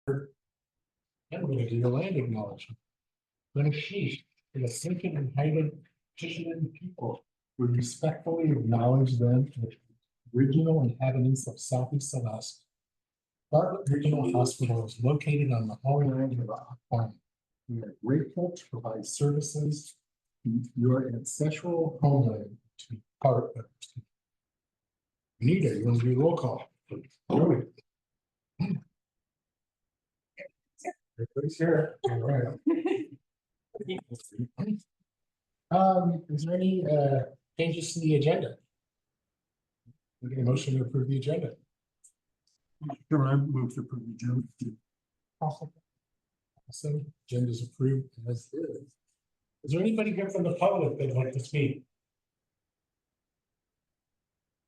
And we're gonna do the land acknowledgement. Then she, the sinking and hiding petitioning people, we respectfully acknowledge them as original inhabitants of Southeast Celeste. Bartlett Regional Hospital is located on the homeland of our farm. We are grateful to provide services to your ancestral homeland to be part of. Anita, you want to do roll call? Joey. Everybody's here. All right. Is there any changes to the agenda? We get a motion to approve the agenda. Sure, I move to approve the agenda. Awesome. Agenda is approved as is. Is there anybody here from the public that'd like to speak?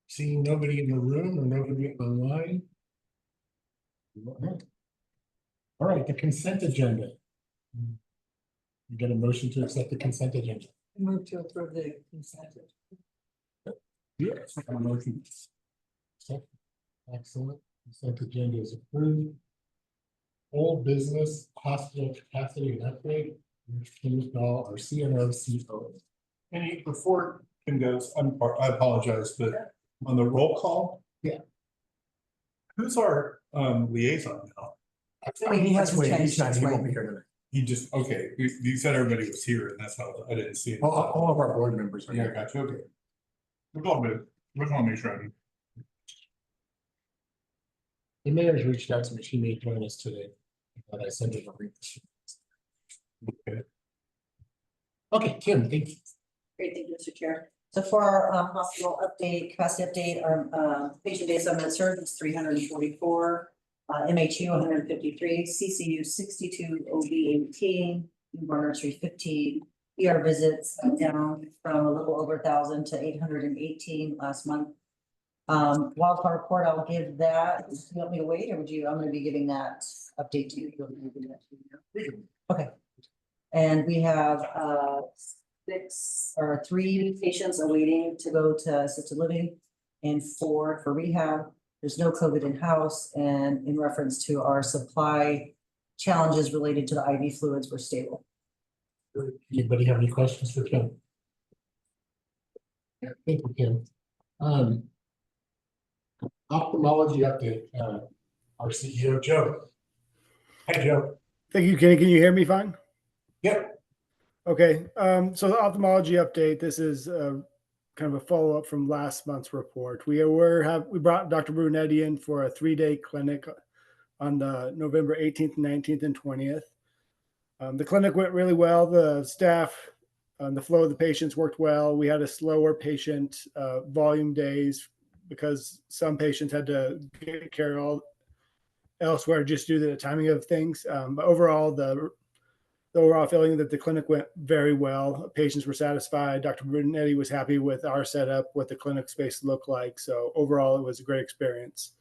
Seeing nobody in the room or nobody online? All right, the consent agenda. You get a motion to accept the consent agenda. Move to approve the consent. Yes. Motion. Excellent. Consent agenda is approved. Old business hospital capacity and upgrade. Kim Dahl, our CNO CO. And before Kim goes, I apologize, but on the roll call. Yeah. Who's our liaison now? He hasn't changed. He's not, he won't be here tonight. He just, okay, you said everybody was here and that's how I didn't see it. All of our board members are Yeah, here. gotcha, okay. We're all good. We're gonna make sure. The mayor's reached out to me. She may join us today. But I sent her a link. Okay. Okay, Kim, thank you. Great, thank you, Mr. Chair. So for our hospital update, capacity update, our patient days on med surg is 344, MHU 153, CCU 62, OB 18, newborn nursery 15, ER visits down from a little over 1,000 to 818 last month. Wildfire report, I'll give that. Do you want me to wait or would you, I'm gonna be giving that update to you. You'll be giving that to you. Okay. And we have three patients awaiting to go to assisted living and 4 for rehab. There's no COVID in-house, and in reference to our supply challenges related to the IV fluids, we're stable. Anybody have any questions for Kim? Yeah, thank you, Kim. Ophthalmology update, our CEO, Joe. Hi, Joe. Thank you, Kenny. Can you hear me fine? Yep. Okay. So the ophthalmology update, this is kind of a follow-up from last month's report. We brought Dr. Brunetti in for a 3-day clinic on November 18th, 19th, and 20th. The clinic went really well. The staff, the flow of the patients worked well. We had a slower patient volume days because some patients had to get care elsewhere just due to the timing of things. But overall, the overall feeling that the clinic went very well. Patients were satisfied. Dr. Brunetti was happy with our setup, what the clinic space looked like. So overall, it was a great experience.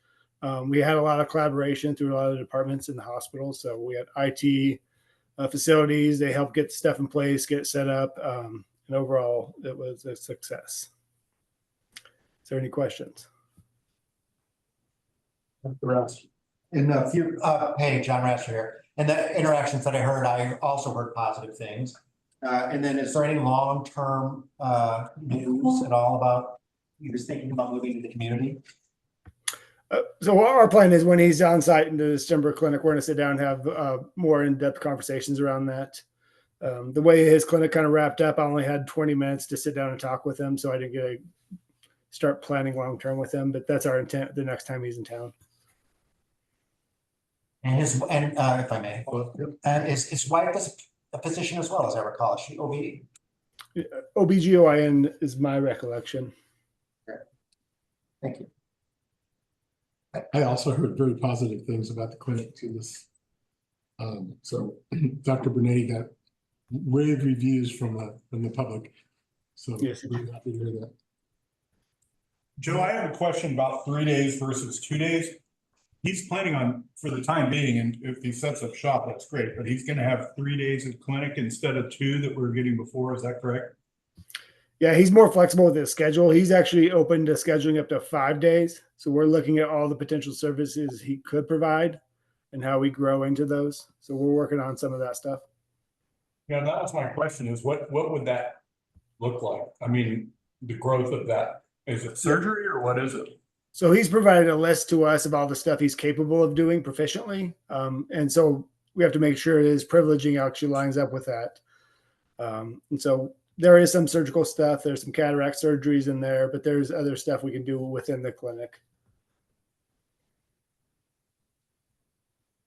We had a lot of collaboration through a lot of departments in the hospital. So we had IT facilities. They helped get stuff in place, get it set up. And overall, it was a success. Is there any questions? In a few, hey, John Rasher here. And the interactions that I also heard positive things. And then is there any long-term news at all about you was thinking about moving to the community? So our plan is when he's on site in the December clinic, we're going to sit down and have more in-depth conversations around that. The way his clinic kind of wrapped up, I only had 20 minutes to sit down and talk with him. So I didn't get to start planning long-term with him, but that's our intent the next time he's in town. And if I may, is his wife a physician as well, as I recall? Is she OB? OBGYN is my recollection. Thank you. I also heard very positive things about the clinic too. So Dr. Brunetti got rave reviews from the public. So Yes. we're happy to hear that. Joe, I have a question about 3 days versus 2 days. He's planning on, for the time being, and if he sets up shop, that's great, but he's gonna have 3 days of clinic instead of 2 that we were getting before, is that correct? Yeah, he's more flexible with his schedule. He's actually open to scheduling up to 5 days. So we're looking at all the potential services he could provide. and how we grow into those. So we're working on some of that stuff. Yeah, that was my question is what would that look like? I mean, the growth of that, is it surgery or what is it? So he's provided a list to us of all the stuff he's capable of doing proficiently. And so we have to make sure his privileging actually lines up with that. And so there is some surgical stuff. There's some cataract surgeries in there, but there's other stuff we can do within the clinic.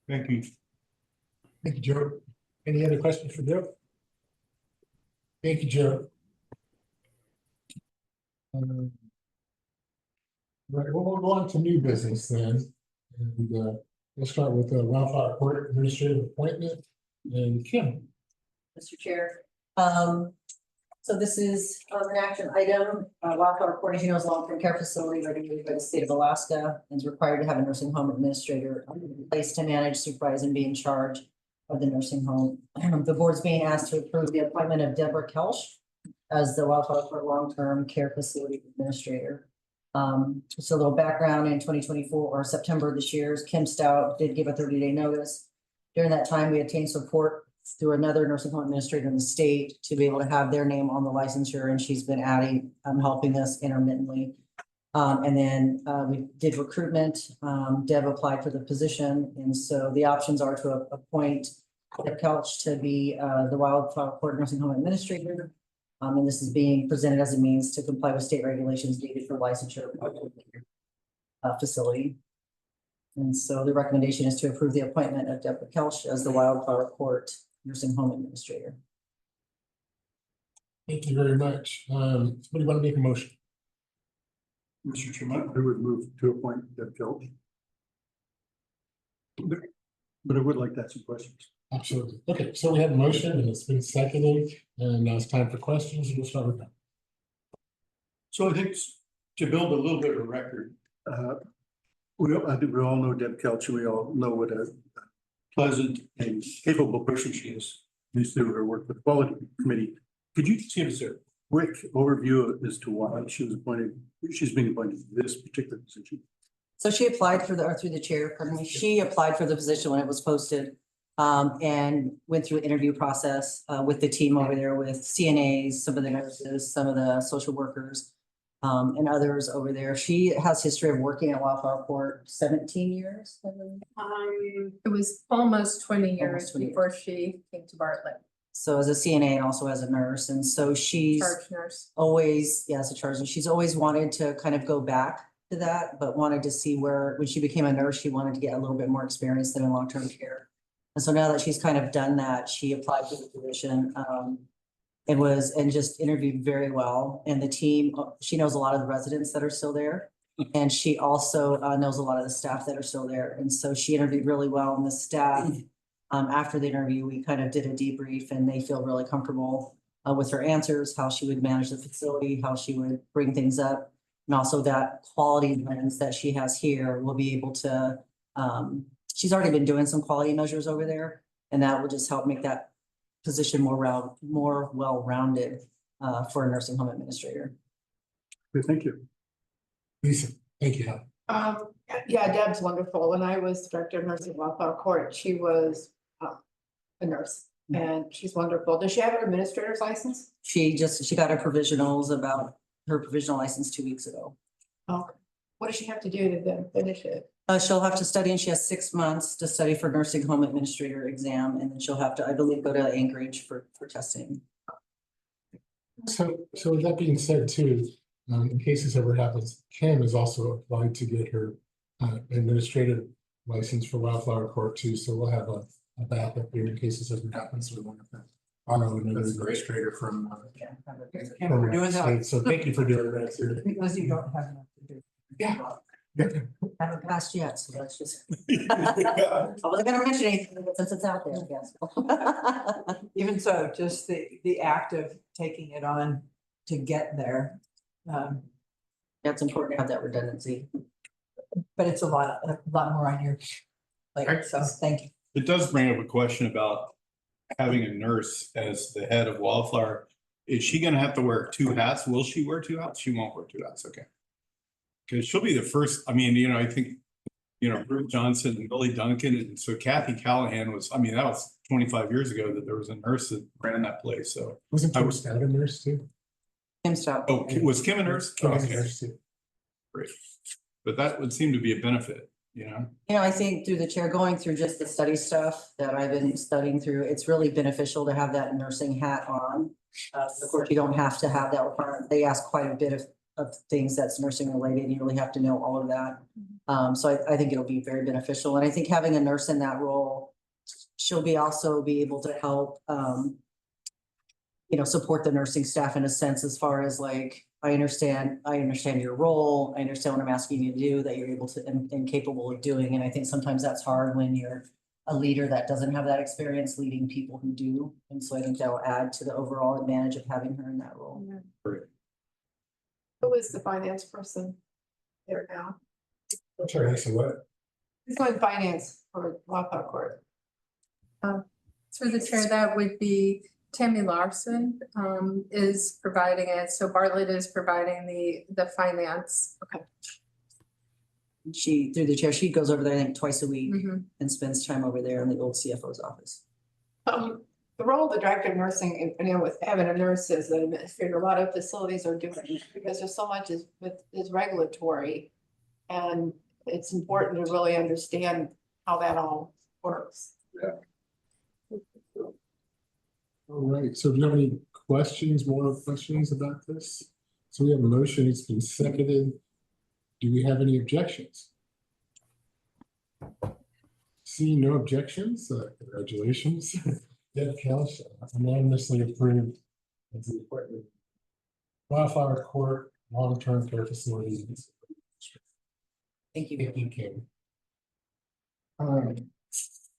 Thank you. Thank you, Joe. Any other questions for Joe? Thank you, Joe. Right, well, we'll go on to new business then. And we'll start with the Wildflower Court Administrative Appointment and Kim. Mr. Chair. So this is an action item. Wildflower Court, as you know, is a long-term care facility regulated by the state of Alaska and is required to have a nursing home administrator in place to manage, supervise, and be in charge of the nursing home. The board's being asked to approve the appointment of Deborah Kelch as the Wildflower Court Long-Term Care Facility Administrator. Just a little background, in 2024 or September this year, Kim Stout did give a 30-day notice. During that time, we obtained support through another nursing home administrator in the state to be able to have their name on the licensure, and she's been adding, helping us intermittently. And then we did recruitment. Deb applied for the position, and so the options are to appoint Deb Kelch to be the Wildflower Court Nursing Home Administrator. And this is being presented as a means to comply with state regulations needed for licensure facility. And so the recommendation is to approve the appointment of Deborah Kelch as the Wildflower Court Nursing Home Administrator. Thank you very much. Somebody want to make a motion? Mr. Chairman, I would move to appoint Deb Kelch. But I would like to ask some questions. Absolutely. Okay, so we have a motion and it's been seconded, and now it's time for questions. We'll start with that. So I think to build a little bit of a record, I think we all know Deb Kelch. We all know what a pleasant and capable person she is. Through her work with the Quality Committee. Could you just give us a quick overview as to why she was appointed? She's being appointed to this particular position. So she applied for or through the chair, pardon me, she applied for the position when it was posted. And went through the interview process with the team over there with CNAs, some of the nurses, some of the social workers, and others over there. She has history of working at Wildflower Court 17 years. I believe. It was almost 20 years Almost 20 before she came to Bartlett, So as a CNA and also as a nurse. And so she's charge nurse. always, as a charge nurse, she's always wanted to kind of go back to that, but wanted to see where, when she became a nurse, she wanted to get a little bit more experience than in long-term care. And so now that she's kind of done that, she applied for the position. And just interviewed very well. And the team, she knows a lot of the residents that are still there. And she also knows a lot of the staff that are still there. And so she interviewed really well, and the staff, after the interview, we kind of did a debrief, and they feel really comfortable with her answers, how she would manage the facility, how she would bring things up. And also that quality lens that she has here will be able to, she's already been doing some quality measures over there, and that will just help make that position more well-rounded for a nursing home administrator. Okay, thank you. Lisa, thank you. Yeah, Deb's wonderful. When I was director of nursing at Wildflower Court, she was a nurse, and she's wonderful. Does she have an administrator's license? She got her provisionals about her provisional license 2 weeks ago. Okay. What does she have to do to then finish it? She'll have to study, and she has 6 months to study for nursing home administrator exam, and then she'll have to, I believe, go to Anchorage for testing. So with that being said too, in case this ever happens, Kim is also applied to get her administrative license for Wildflower Court too. So we'll have a backup here in case this ever happens. We won't have to honor another administrator from Yeah. from the state. So thank you for doing that too. Because you don't have enough to do. Yeah. Haven't passed yet, so that's just. I wasn't gonna mention anything since it's out there, I guess. Even so, just the act of taking it on to get there. That's important to have that redundancy. But it's a lot more on your plate, so thank you. it does bring up a question about having a nurse as the head of Wildflower. Is she gonna have to wear 2 hats? Will she wear 2 hats? She won't wear 2 hats, okay. Cause she'll be the first, I mean, I think you know, Bruce Johnson and Billy Duncan. And so Kathy Callahan was, I mean, that was 25 years ago that there was a nurse that ran that place. So, Wasn't I Kim was- Stout a nurse too? Kim Stout. oh, was Kim a nurse? Kim was a Okay, nurse too. great. But that would seem to be a benefit, you know? You know, I think through the chair, going through just the study stuff that I've been studying through, it's really beneficial to have that nursing hat on. Of course, you don't have to have that requirement. They ask quite a bit of things that's nursing related. You really have to know all of that. So I think it'll be very beneficial. And I think having a nurse in that role, she'll also be able to help, you know, support the nursing staff in a sense as far as like, I understand your role. I understand what I'm asking you to do, that you're able to and capable of doing. And I think sometimes that's hard when you're a leader that doesn't have that experience leading people who do. And so I think that will add to the overall advantage of having her in that role. Who is the finance person there now? I'm sorry, Lisa, what? Who's doing finance for Wapak Court? Through the chair, that would be Tammy Larson, is providing it. So Bartlett is providing the finance. She, through the chair, she goes over there, I think, twice a week Mhm. and spends time over there in the old CFO's office. The role of the director of nursing, and, you know, with having a nurse as an administrator, a lot of facilities are doing, because there's so much is regulatory. And it's important to really understand how that all works. All right, so do you have any questions, more questions about this? So we have a motion, it's been seconded. Do we have any objections? See no objections, congratulations. Deb Kelch, unanimously approved as the appointment. Wildflower Court, long-term care facility. Thank you. Thank you, Kim.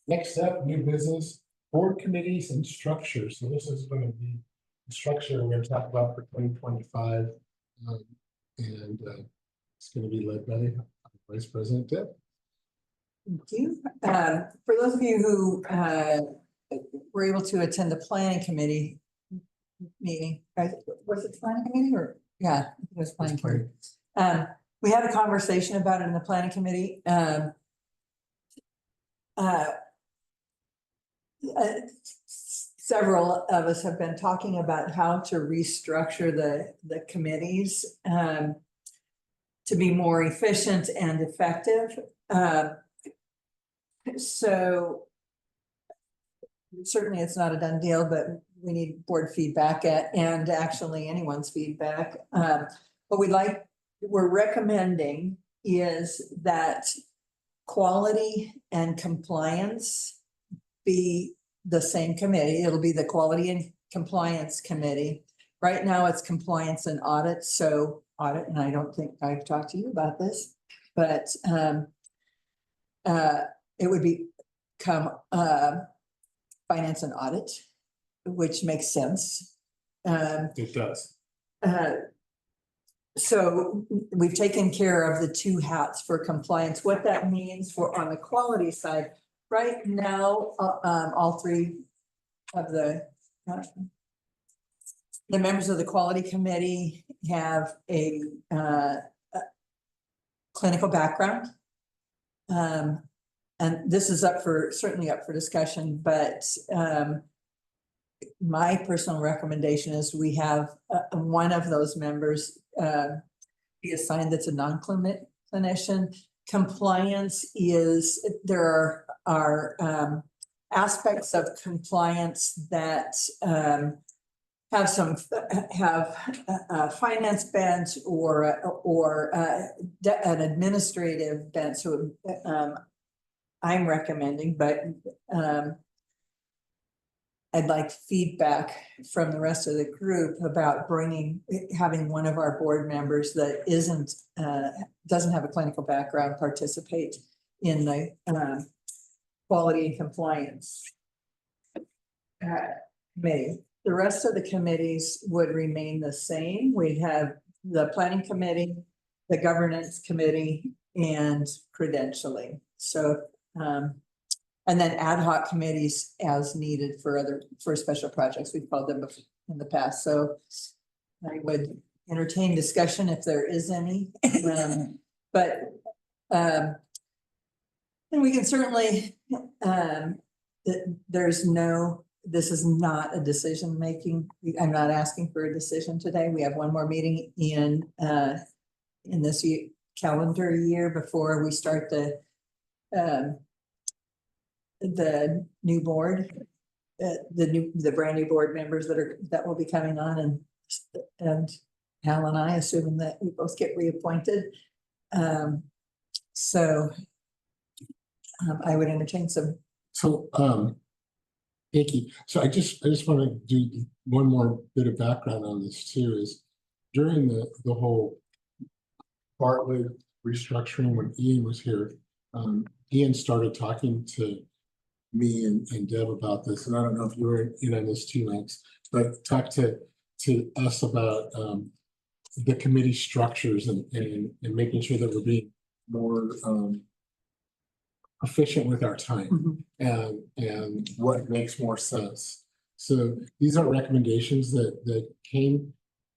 Next up, new business, board committees and structure. So this is going to be the structure we're going to talk about for 2025. And it's going to be led by Vice President Deb. Thank you. For those of you who were able to attend the planning committee meeting, was it planning committee or? Yeah, it was planning committee. We had a conversation about it in the planning committee. Several of us have been talking about how to restructure the committees to be more efficient and effective. So certainly it's not a done deal, but we need board feedback and actually anyone's feedback. What we're recommending is that quality and compliance be the same committee. It'll be the Quality and Compliance Committee. Right now it's compliance and audit. So audit, and I don't think I've talked to you about this, but it would become finance and audit, which makes sense. It does. So we've taken care of the two hats for compliance. What that means for on the quality side, right now, all three of the members of the quality committee have a clinical background. And this is certainly up for discussion, but my personal recommendation is we have one of those members be assigned that's a non-clinician. Compliance is, there are aspects of compliance that have a finance bent or an administrative bent. So I'm recommending, but I'd like feedback from the rest of the group about having one of our board members that doesn't have a clinical background participate in the quality and compliance committee. The rest of the committees would remain the same. We'd have the planning committee, the governance committee, and credentialing. So and then ad hoc committees as needed for special projects. We've called them in the past. So I would entertain discussion if there is any. But And we can certainly, this is not a decision making. I'm not asking for a decision today. We have one more meeting in this calendar year before we start the new board. The brand new board members that will be coming on, and Hal and I, assuming that we both get reappointed. So I would entertain some. So, thank you. So I just want to do one more bit of background on this too, is during the whole Bartlett restructuring, when Ian was here, Ian started talking to me and Deb about this, and I don't know if you were in on this too, Max, but talked to us about the committee structures and making sure that we're being more efficient with our time and what makes more sense. So these are recommendations that came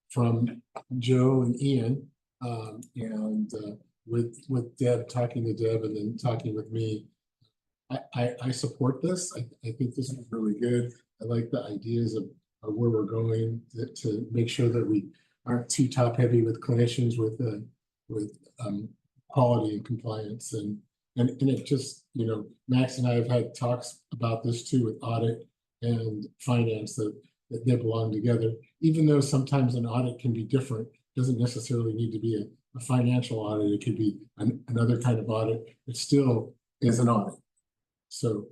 from Joe and Ian, and with Deb, talking to Deb and then talking with me. I support this. I think this is really good. I like the ideas of where we're going to make sure that we aren't too top heavy with clinicians with quality and compliance, and it just, Max and I have had talks about this too with audit and finance, that they belong together. Even though sometimes an audit can be different, doesn't necessarily need to be a financial audit. It could be another kind of audit. It still is an audit. So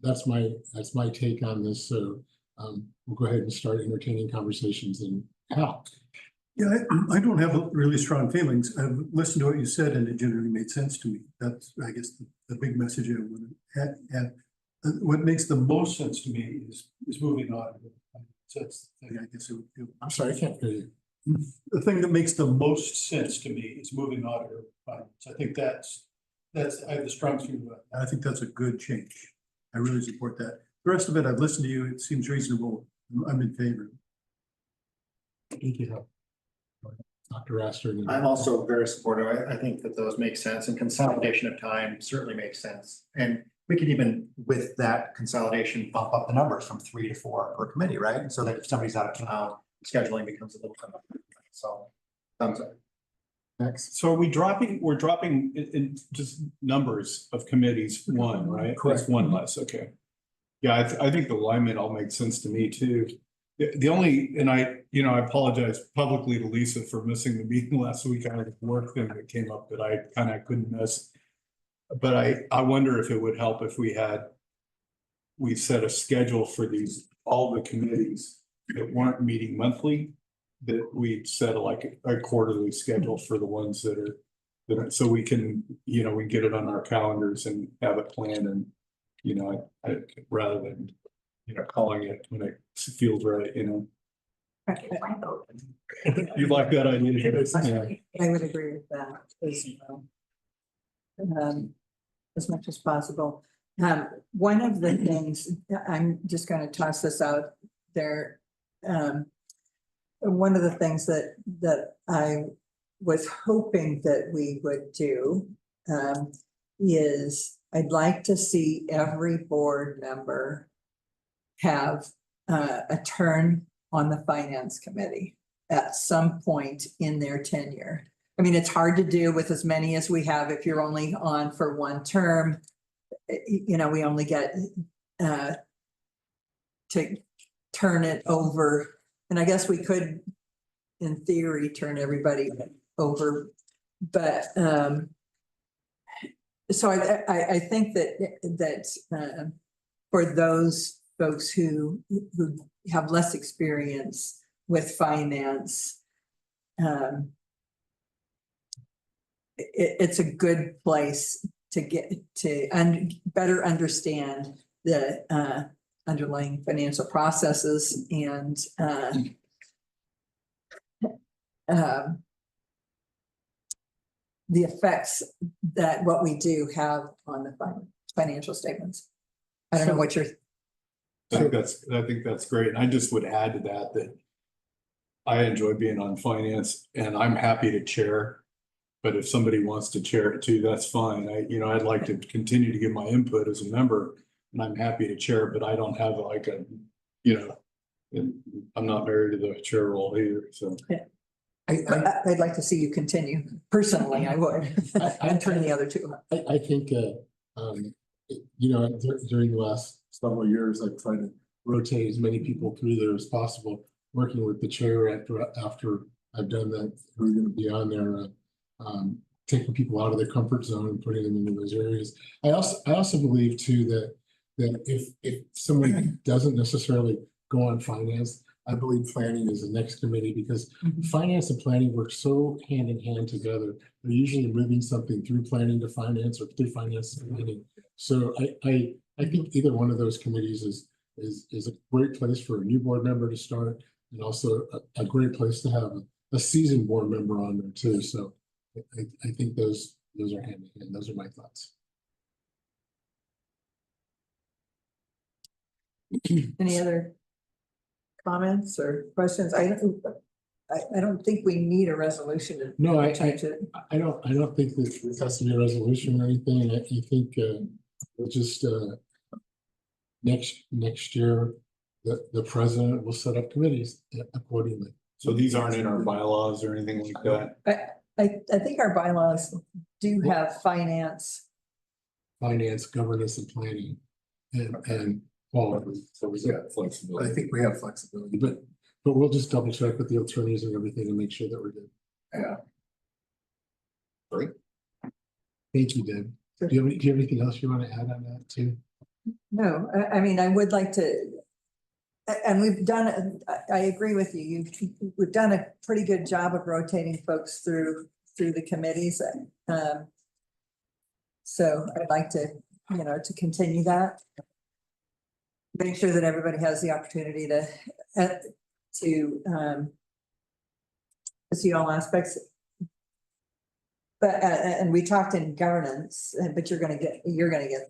that's my take on this. So we'll go ahead and start entertaining conversations. And Hal. Yeah, I don't have really strong feelings. I've listened to what you said and it generally made sense to me. That's, I guess, the big message I want to add. What makes the most sense to me is moving on. So that's the thing, I guess. I'm sorry, I can't hear you. The thing that makes the most sense to me is moving on. I think that's, I have the strong feeling about that. I think that's a good change. I really support that. The rest of it, I've listened to you. It seems reasonable. I'm in favor. Thank you, Hal. Dr. Astor. I'm also very supportive. I think that those make sense, and consolidation of time certainly makes sense. And we could even, with that consolidation, bump up the numbers from 3 to 4 per committee, right? So that if somebody's out of town, scheduling becomes a little tougher. So, thumbs up. Next. So we're dropping in just numbers of committees, one, right? Correct. That's one less, okay. Yeah, I think the alignment all makes sense to me too. The only, and I apologize publicly to Lisa for missing the meeting last week. I had a work thing that came up that I kind of couldn't miss. But I wonder if it would help if we set a schedule for all the committees that weren't meeting monthly, that we'd set a quarterly schedule for the ones that are, so we can, we get it on our calendars and have it planned, and, I rather than, calling it when it feels right, You like that idea? Yeah. I would agree with that as well. As much as possible. One of the things, I'm just going to toss this out there. One of the things that I was hoping that we would do is I'd like to see every board member have a turn on the finance committee at some point in their tenure. I mean, it's hard to do with as many as we have if you're only on for one term. We only get to turn it over. And I guess we could, in theory, turn everybody over. But so I think that for those folks who have less experience with finance, it's a good place to get to better understand the underlying financial processes and the effects that what we do have on the financial statements. I don't know what you're. I think that's great. And I just would add to that I enjoy being on finance, and I'm happy to chair But if somebody wants to chair it too, that's fine. I'd like to continue to give my input as a member. And I'm happy to chair, but I don't have like a, I'm not married to the chair role either, so. I'd like to see you continue. Personally, I would. And turn the other two. I think, during the last several years, I've tried to rotate as many people through there as possible, working with the chair after I've done that, who are gonna be on there, taking people out of their comfort zone and putting them into those areas. I also believe too that if someone doesn't necessarily go on finance, I believe planning is the next committee, because finance and planning work so hand in hand together. They're usually moving something through planning to finance or through finance to planning. So I think either one of those committees is a great place for a new board member to start, and also a great place to have a seasoned board member on there too. So I think those are hand in hand. Those are my thoughts. Any other comments or questions? I don't think we need a resolution to. No, I change it. don't think that this has to be a resolution or anything. I think we'll just next year, the president will set up committees accordingly. So these aren't in our bylaws or anything like that? I think our bylaws do have finance. Finance, governance, and planning, and quality. So we got flexibility. I think we have flexibility, but we'll just double check with the attorneys and everything and make sure that we're good. Yeah. Great. Thank you, Deb. Do you have anything else you want to add on that too? No, I mean, I would like to. And we've done, I agree with you, we've done a pretty good job of rotating folks through the committees. So I'd like to, to continue that. Make sure that everybody has the opportunity to see all aspects. But, and we talked in governance, but you're gonna get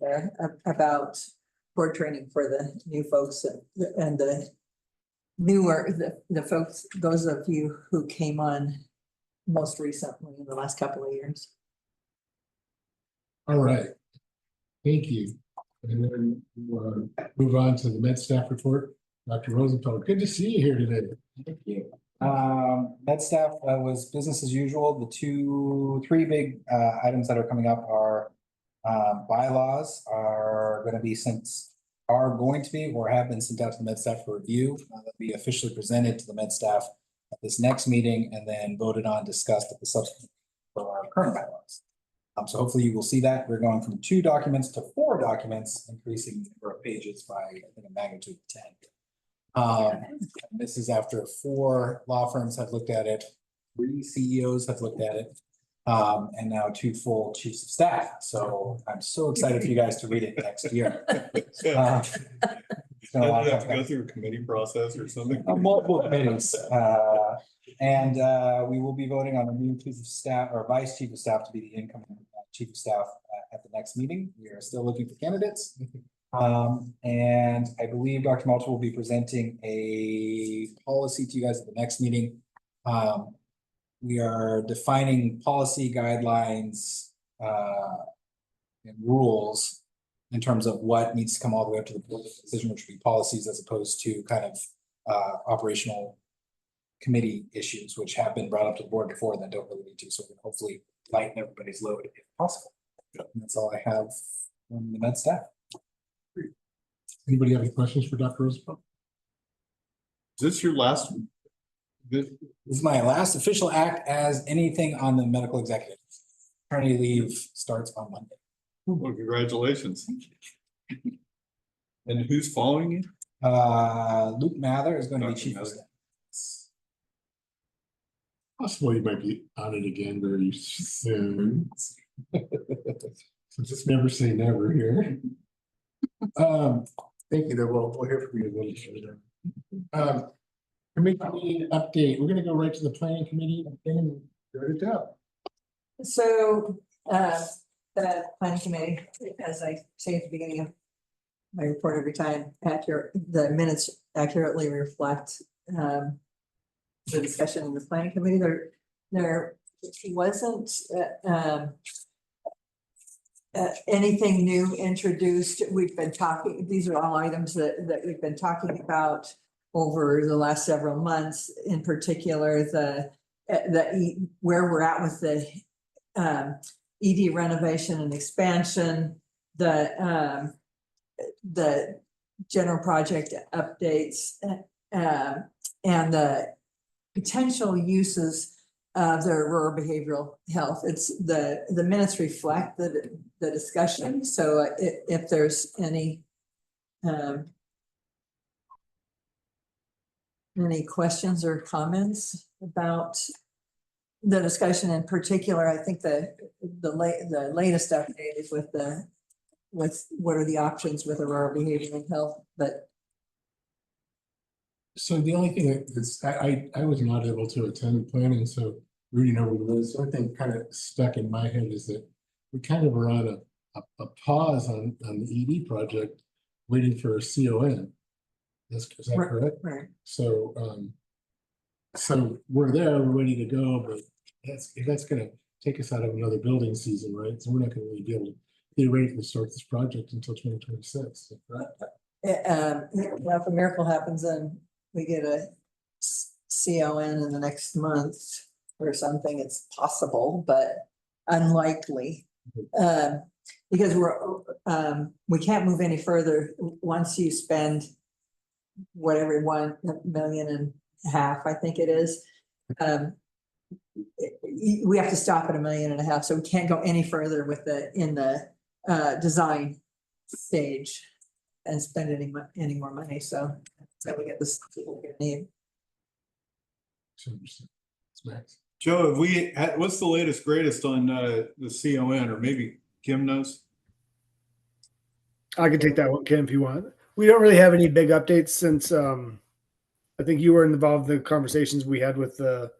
there about board training for the new folks and the newer, the folks, those of you who came on most recently in the last couple of years. All right. Thank you. And then we'll move on to the Med staff report. Dr. Rosenfeld, good to see you here today. Thank you. Med staff was business as usual. The three big items that are coming up are bylaws are going to be or have been sent out to the Med staff for review. They'll be officially presented to the Med staff at this next meeting and then voted on, discussed at the subsequent for our current bylaws. So hopefully you will see that we're going from 2 documents to 4 documents, increasing the number of pages by I think a magnitude of 10. This is after 4 law firms have looked at it, 3 CEOs have looked at it, and now 2 full chiefs of staff. So I'm so excited for you guys to read it next year. It's been a long Have to time. go through a committee process or something? Multiple committees, and we will be voting on a new chief of staff or vice chief of staff to be the incoming chief of staff at the next meeting. We are still looking for candidates. And I believe Dr. Malta will be presenting a policy to you guys at the next meeting. We are defining policy guidelines and rules in terms of what needs to come all the way up to the board decision, which would be policies as opposed to kind of operational committee issues, which have been brought up to the board before and then don't really need to. So we can hopefully lighten everybody's load if possible. And that's all I have from the Med staff. Anybody have any questions for Dr. Rosenfeld? Is this your last? This is my last official act as anything on the medical executive. Maternity leave starts on Monday. Well, congratulations. And who's following you? Luke Mather is going to be Dr. chief of Mather. staff. Possible you might be on it again very soon. So just never say never here. Thank you, though. We'll hear from you a little later. Committee update. We're gonna go right to the planning committee and go to Deb. So, the planning committee, as I say at the beginning of my report every time, the minutes accurately reflect the discussion in the planning committee. There wasn't, anything new introduced. We've been talking, these are all items that we've been talking about over the last several months, in particular, where we're at with the ED renovation and expansion, the general project updates, and the potential uses of the rural behavioral health. It's the minutes reflect the discussion. So if there's any questions or comments about the discussion in particular, I think the latest update is with what are the options with Aurora Behavioral Health, but So the only thing that's, I was not able to attend planning, so Rudy never was. The only thing kind of stuck in my head is that we kind of are on a pause on the ED project, waiting for a CON. Is that correct? right. So, so we're there, we're ready to go, but that's gonna take us out of another building season, right? So we're not gonna really be able to theoretically start this project until 2026, right? If a miracle happens and we get a CON in the next month or something, it's possible, but unlikely. Because we can't move any further once you spend whatever, $1.5 million, I think it is. We have to stop at $1.5 million, so we can't go any further in the design stage and spend any more money. So we get this we're gonna need. So, it's max. Joe, what's the latest greatest on the CON, or maybe Kim knows? I can take that one, Ken, if you want. We don't really have any big updates since I think you were involved in the conversations we had with the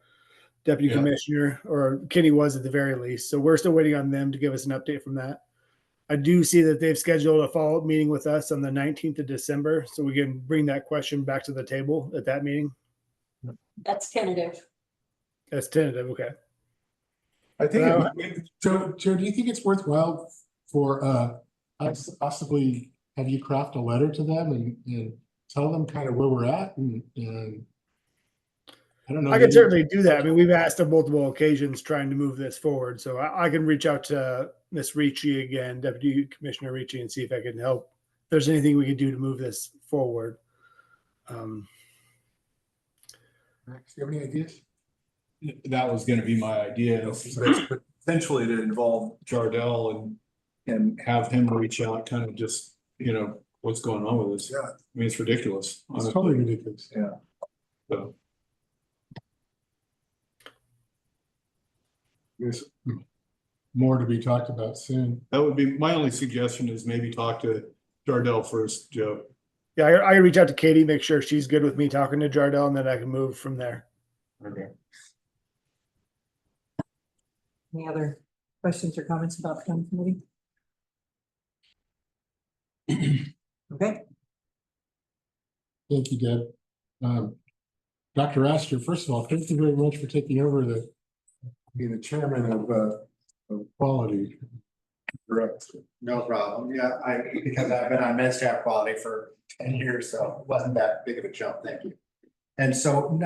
deputy commissioner, or Kenny was at the very least. So we're still waiting on them to give us an update from that. I do see that they've scheduled a follow-up meeting with us on the 19th of December, so we can bring that question back to the table at that meeting. That's tentative. That's tentative, okay. I think, Joe, do you think it's worthwhile for us to possibly have you craft a letter to them and tell them kind of where we're at and I don't know. I can certainly do that. I mean, we've asked on multiple occasions trying to move this forward. So I can reach out to Ms. Ricci again, Deputy Commissioner Ricci, and see if I can help. If there's anything we can do to move this forward. Max, do you have any ideas? that was gonna be my idea, potentially to involve Jardel and have him reach out, kind of just, what's going on with this. Yeah. I mean, it's ridiculous. It's totally ridiculous. Yeah. So, There's more to be talked about soon. that would be, my only suggestion is maybe talk to Jardel first, Joe. Yeah, I reach out to Katie, make sure she's good with me talking to Jardel, and then I can move from there. Okay. Any other questions or comments about the committee? Okay. Thank you, Deb. Dr. Astor, first of all, thank you very much for taking over being the chairman of quality. Correct. No problem. Yeah, because I've been on med staff quality for 10 years, so it wasn't that big of a jump. Thank you. And so,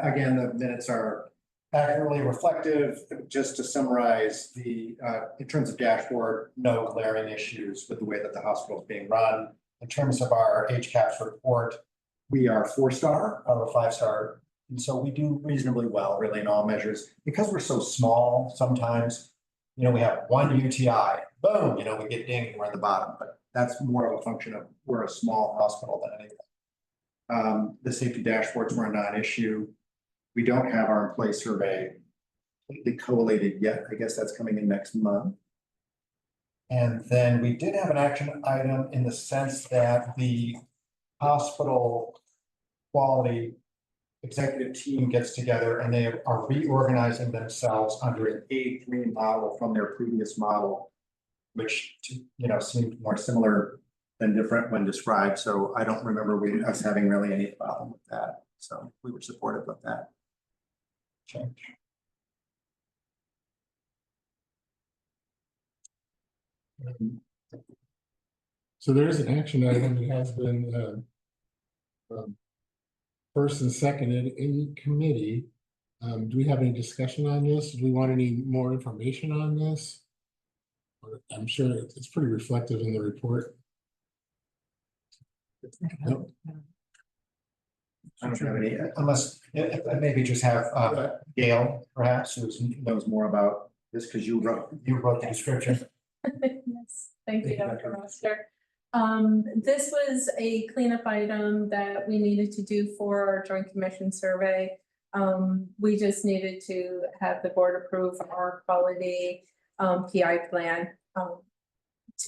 again, the minutes are accurately reflective. Just to summarize, in terms of dashboard, no glaring issues with the way that the hospital is being run. In terms of our HCAHPS report, we are 4-star out of a 5-star. And so we do reasonably well, really, in all measures. Because we're so small, sometimes, we have one UTI, boom, we get dinged, we're in the bottom. But that's more of a function of we're a small hospital than anything. The safety dashboards were a non-issue. We don't have our employee survey completely collated yet. I guess that's coming in next month. And then we did have an action item in the sense that the hospital quality executive team gets together and they are reorganizing themselves under an A3 model from their previous model, which, seemed more similar than different when described. So I don't remember us having really any problem with that. So we were supportive of that change. So there is an action item that has been first and seconded in committee. Do we have any discussion on this? Do we want any more information on this? I'm sure it's pretty reflective in the report. Nope. I don't have any, unless, maybe just have, Gail perhaps, who knows more about this, because you wrote the description. Yes, thank you, Dr. Roster. This was a cleanup item that we needed to do for our joint commission survey. We just needed to have the board approve our quality PI plan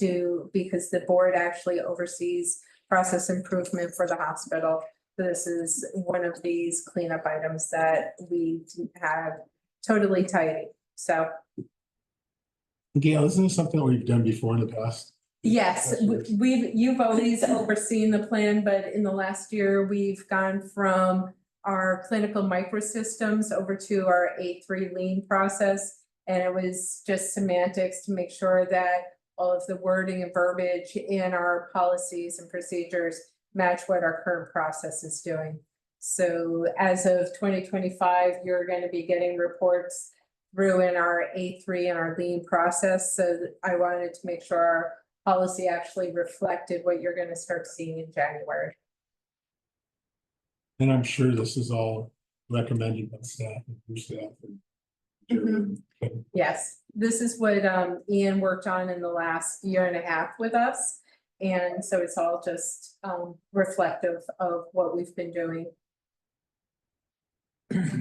because the board actually oversees process improvement for the hospital. This is one of these cleanup items that we have totally tidy. So Gail, isn't this something that we've done before in the past? yes, you've always overseen the plan, but in the last year, we've gone from our clinical microsystems over to our A3 lean process. And it was just semantics to make sure that all of the wording and verbiage in our policies and procedures match what our current process is doing. So as of 2025, you're going to be getting reports through in our A3 and our lean process. So I wanted to make sure our policy actually reflected what you're going to start seeing in January. And I'm sure this is all recommended by staff and your staff. Yes, this is what Ian worked on in the last year and a half with us. And so it's all just reflective of what we've been doing.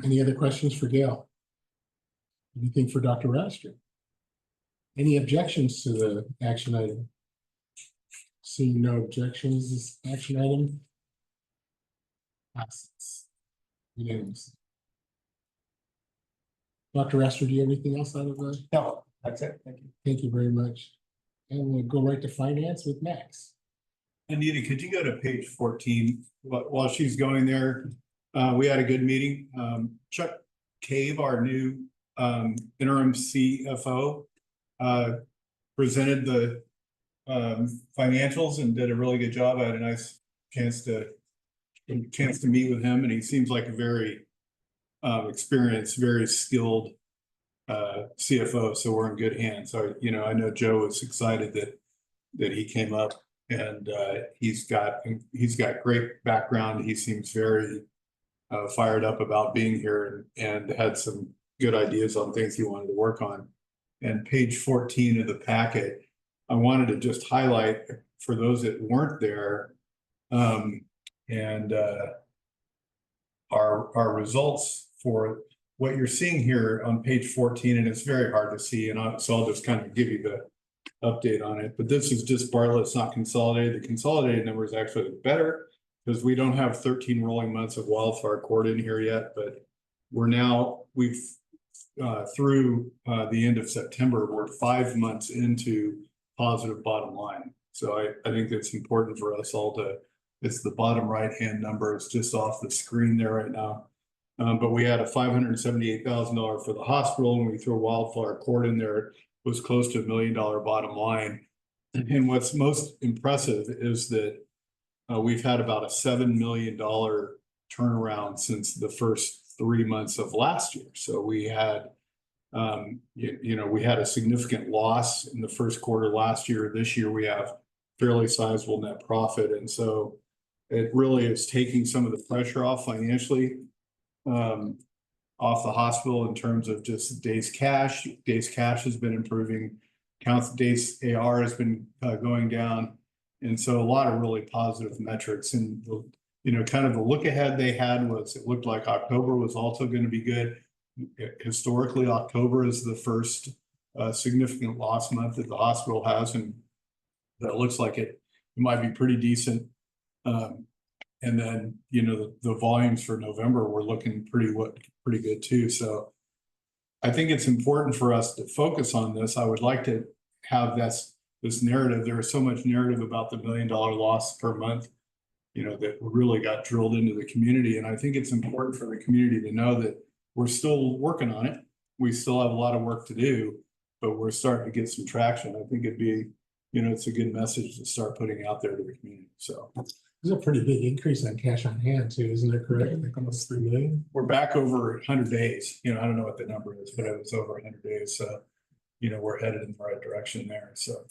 Any other questions for Gail? Anything for Dr. Raster? Any objections to the action item? Seeing no objections, this action item passes. Unanimous. Dr. Raster, do you have anything else out of the? No, that's it. Thank you. Thank you very much. And we'll go right to finance with Max. Anita, could you go to page 14 while she's going there? We had a good meeting. Chuck Cave, our new interim CFO, presented the financials and did a really good job. I had a nice chance to meet with him, and he seems like a very experienced, very skilled CFO. So we're in good hands. So I know Joe was excited that he came up, and he's got great background. He seems very fired up about being here and had some good ideas on things he wanted to work on. And page 14 of the packet, I wanted to just highlight for those that weren't there, and our results for what you're seeing here on page 14, and it's very hard to see, and so I'll just kind of give you the update on it. But this is just Bartlett, it's not consolidated. The consolidated number is actually better because we don't have 13 rolling months of wildfire court in here yet, but we've through the end of September, we're 5 months into positive bottom line. So I think it's important for us all it's the bottom right-hand number. It's just off the screen there right now. But we had a $578,000 for the hospital, and we threw wildfire court in there. It was close to $1 million bottom line. And what's most impressive is that we've had about a $7 million turnaround since the first 3 months of last year. So we had, we had a significant loss in the first quarter last year. This year we have fairly sizable net profit. And so it really is taking some of the pressure off financially, off the hospital in terms of just days cash. Days cash has been improving. Days AR has been going down. And so a lot of really positive metrics. And, kind of the look ahead they had was it looked like October was also going to be good. Historically, October is the first significant loss month that the hospital has. And that looks like it might be pretty decent. And then, the volumes for November were looking pretty good too. So I think it's important for us to focus on this. I would like to have this narrative. There is so much narrative about the $1 million loss per month, that really got drilled into the community. And I think it's important for the community to know that we're still working on it. We still have a lot of work to do, but we're starting to get some traction. I think it'd be it's a good message to start putting out there to the community. So There's a pretty big increase on cash on hand too, isn't it correct? I think almost 3 million. we're back over 100 days. I don't know what the number is, but it was over 100 days. So, we're headed in the right direction there. So.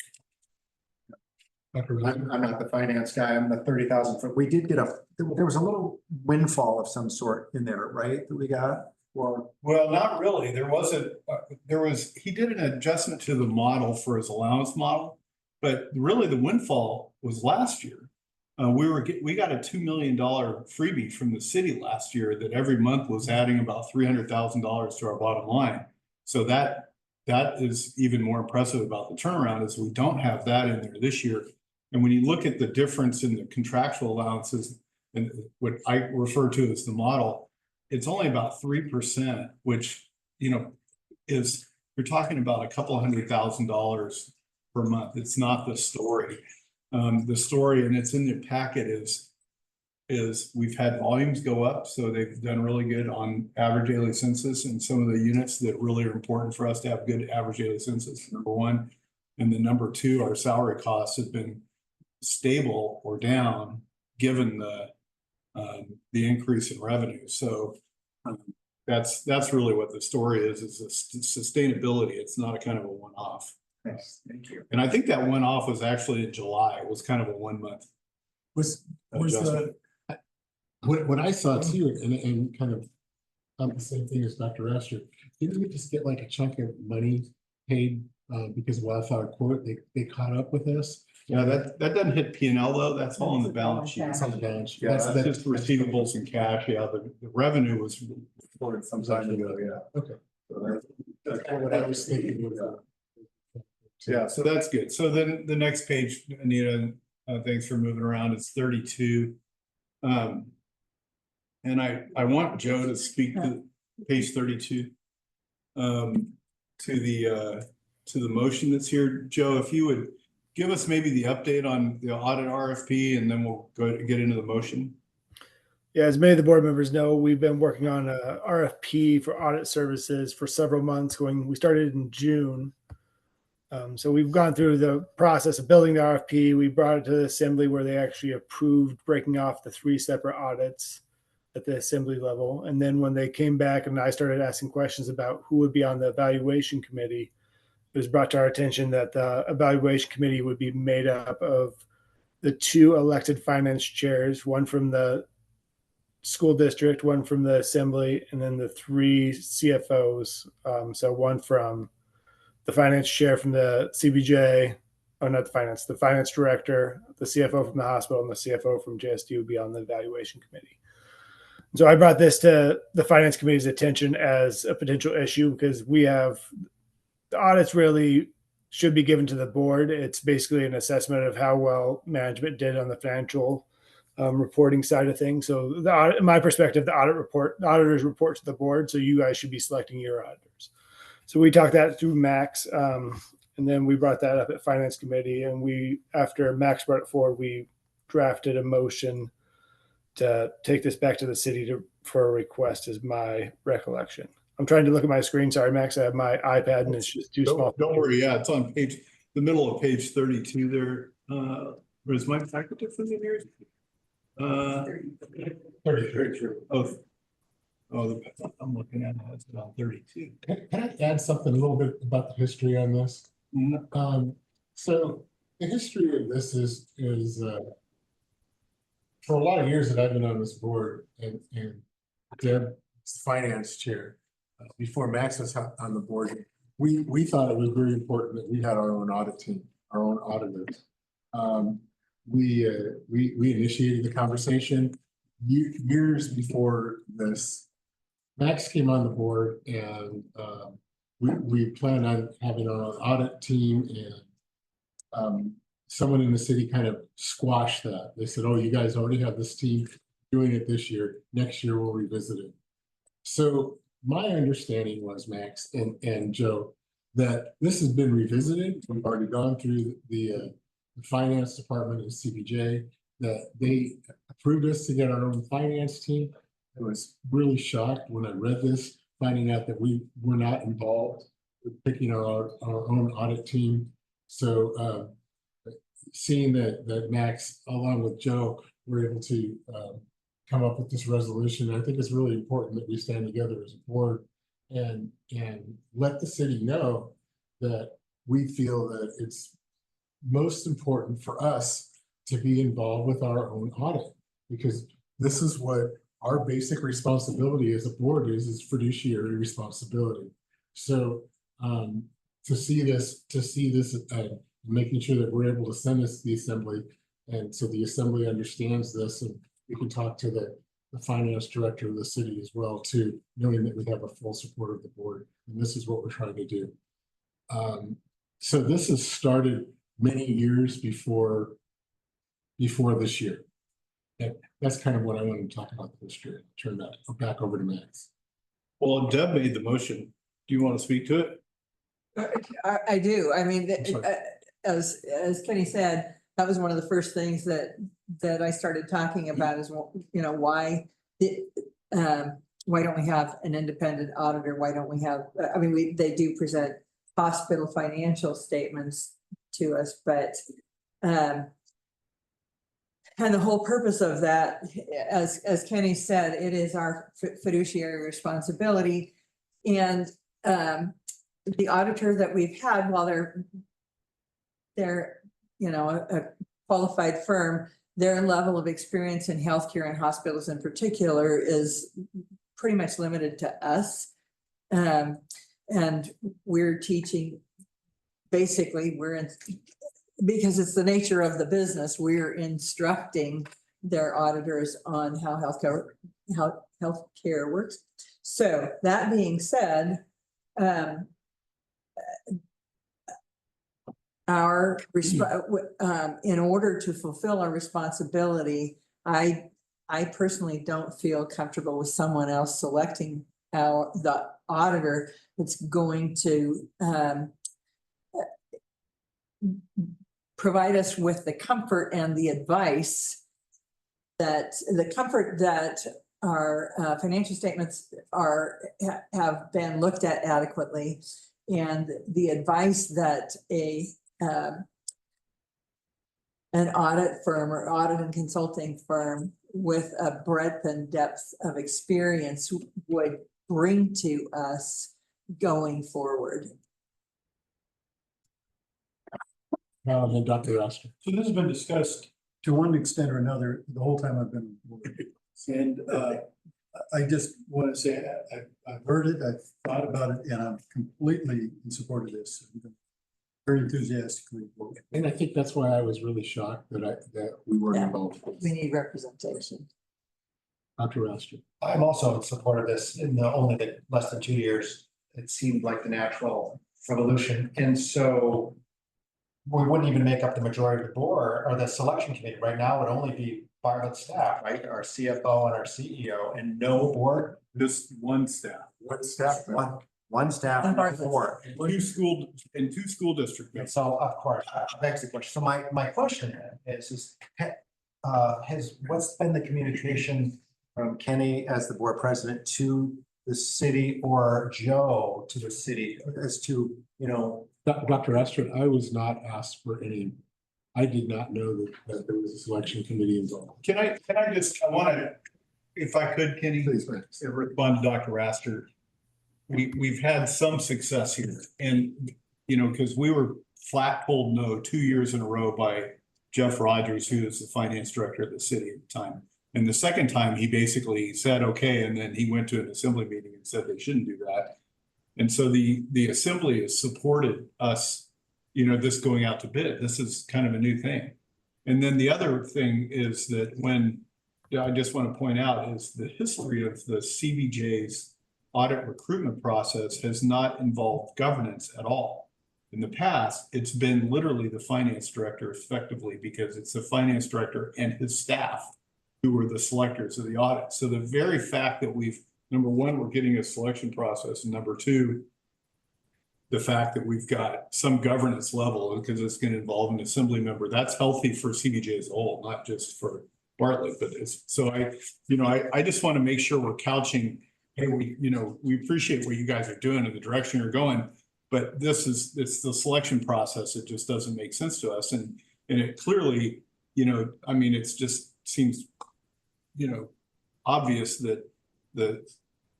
Dr. Rose? I'm not the finance guy, I'm the 30,000 foot. We did get there was a little windfall of some sort in there, right, that we got? Or, Well, not really. There wasn't, he did an adjustment to the model for his allowance model. But really the windfall was last year. We got a $2 million freebie from the city last year that every month was adding about $300,000 to our bottom line. So that is even more impressive about the turnaround is we don't have that in there this year. And when you look at the difference in the contractual allowances and what I refer to as the model, it's only about 3%, which, is, you're talking about a couple $100,000 per month. It's not the story. The story, and it's in the packet, is we've had volumes go up. So they've done really good on average daily census and some of the units that really are important for us to have good average daily census, number one. And then number two, our salary costs have been stable or down given the increase in revenue. So that's really what the story is a sustainability. It's not a kind of a one-off. thanks, thank you. And I think that one-off was actually in July. It was kind of a 1 month. Was the, what I saw too, and kind of the same thing as Dr. Astor, didn't we just get like a chunk of money paid because Wildflower Court, they caught up with us? Yeah, that doesn't hit P&L though. That's all on the balance sheet. It's on the balance sheet. Yeah, That's that's just receivables and cash. Yeah, the revenue was reported some time ago. Yeah. Okay. So That's kind of what I was thinking was. yeah, so that's good. So then the next page, Anita, thanks for moving around. It's 32. And I want Joe to speak to page 32. To the motion that's here. Joe, if you would give us maybe the update on the audit RFP, and then we'll go to get into the motion. Yeah, as many of the board members know, we've been working on a RFP for audit services for several months we started in June. So we've gone through the process of building the RFP. We brought it to the assembly where they actually approved breaking off the 3 separate audits at the assembly level. And then when they came back and I started asking questions about who would be on the evaluation committee, it was brought to our attention that the evaluation committee would be made up of the 2 elected finance chairs, one from the school district, one from the assembly, and then the 3 CFOs. So one from the finance chair from the CBJ, the finance director, the CFO from the hospital, and the CFO from JSD would be on the evaluation committee. So I brought this to the finance committee's attention as a potential issue because the audits really should be given to the board. It's basically an assessment of how well management did on the financial reporting side of things. So in my perspective, the auditors report to the board. So you guys should be selecting your auditors. So we talked that through Max, and then we brought that up at finance committee. And after Max brought it forward, we drafted a motion to take this back to the city for a request, is my recollection. I'm trying to look at my screen. Sorry, Max. I have my iPad and it's just too small. Don't worry. Yeah, it's on the middle of page 32 there. Where's my packet different than yours? 33. I'm looking at it. It's about 32. Can I add something a little bit about the history on this? So the history of this is for a lot of years that I've been on this board and Deb's finance chair, before Max was on the board, we thought it was very important that we had our own audit team, our own auditors. We initiated the conversation years before this. Max came on the board and we planned on having our own audit team, and someone in the city kind of squashed that. They said, oh, you guys already have this team doing it this year. Next year we'll revisit it. So my understanding was, Max and Joe, that this has been revisited. We've already gone through the finance department and CBJ, that they approved us to get our own finance team. I was really shocked when I read this, finding out that we were not involved with picking our own audit team. So seeing that Max, along with Joe, were able to come up with this resolution. I think it's really important that we stand together as a board and let the city know that we feel that it's most important for us to be involved with our own audit, because this is what our basic responsibility as a board is fiduciary responsibility. So to see this, making sure that we're able to send this to the assembly, and so the assembly understands this, and we can talk to the finance director of the city as well, too, knowing that we have a full support of the board, and this is what we're trying to do. So this has started many years before this year. And that's kind of what I wanted to talk about this year. Turn that back over to Max. Well, Deb made the motion. Do you want to speak to it? I do. I mean, I'm sorry. as Kenny said, that was one of the first things that I started talking about is, you know, why don't we have an independent auditor? Why don't we have, I mean, they do present hospital financial statements to us, but and the whole purpose of that, as Kenny said, it is our fiduciary responsibility. And the auditor that we've had, while they're you know, a qualified firm, their level of experience in healthcare and hospitals in particular is pretty much limited to us. And we're teaching, basically, because it's the nature of the business, we're instructing their auditors on how healthcare works. So that being said, in order to fulfill our responsibility, I personally don't feel comfortable with someone else selecting the auditor that's going to provide us with the comfort and the advice that our financial statements have been looked at adequately, and the advice that an audit firm or audit and consulting firm with a breadth and depth of experience would bring to us going forward. And then Dr. Oster. So this has been discussed to one extent or another the whole time I've been on board. And I just want to say I've heard it, I've thought about it, and I'm completely in support of this. Very enthusiastically. And I think that's why I was really shocked that we were Yeah. involved. We need representation. Dr. Oster. I'm also in support of this in the only less than 2 years. It seemed like the natural evolution. And so we wouldn't even make up the majority of the board or the selection committee. Right now, it would only be Bartlett staff, right? Our CFO and our CEO, and no board. Just one staff. What staff? One staff And and Bartlett. four. Two school district. And so, of course, that's the question. So my question is what's been the communication from Kenny as the board president to the city, or Joe to the city, as to, you know? Dr. Oster, I was not asked for any, I did not know that there was a selection committee involved. Can I just, I want to, if I could, Kenny, Please, Max. respond to Dr. Astor. We've had some success here, and, you know, because we were flat told no 2 years in a row by Jeff Rogers, who is the finance director of the city at the time. And the second time, he basically said, okay, and then he went to an assembly meeting and said they shouldn't do that. And so the assembly has supported us, you know, this going out to bid. This is kind of a new thing. And then the other thing is that I just want to point out is the history of the CBJ's audit recruitment process has not involved governance at all. In the past, it's been literally the finance director effectively, because it's the finance director and his staff who were the selectors of the audit. So the very fact that number one, we're getting a selection process, and number two, the fact that we've got some governance level, because it's going to involve an assembly member, that's healthy for CBJ as a whole, not just for Bartlett. But I just want to make sure we're couching, hey, we appreciate what you guys are doing and the direction you're going, but it's the selection process. It just doesn't make sense to us. And And it clearly, you know, I mean, it's just seems, you know, obvious that the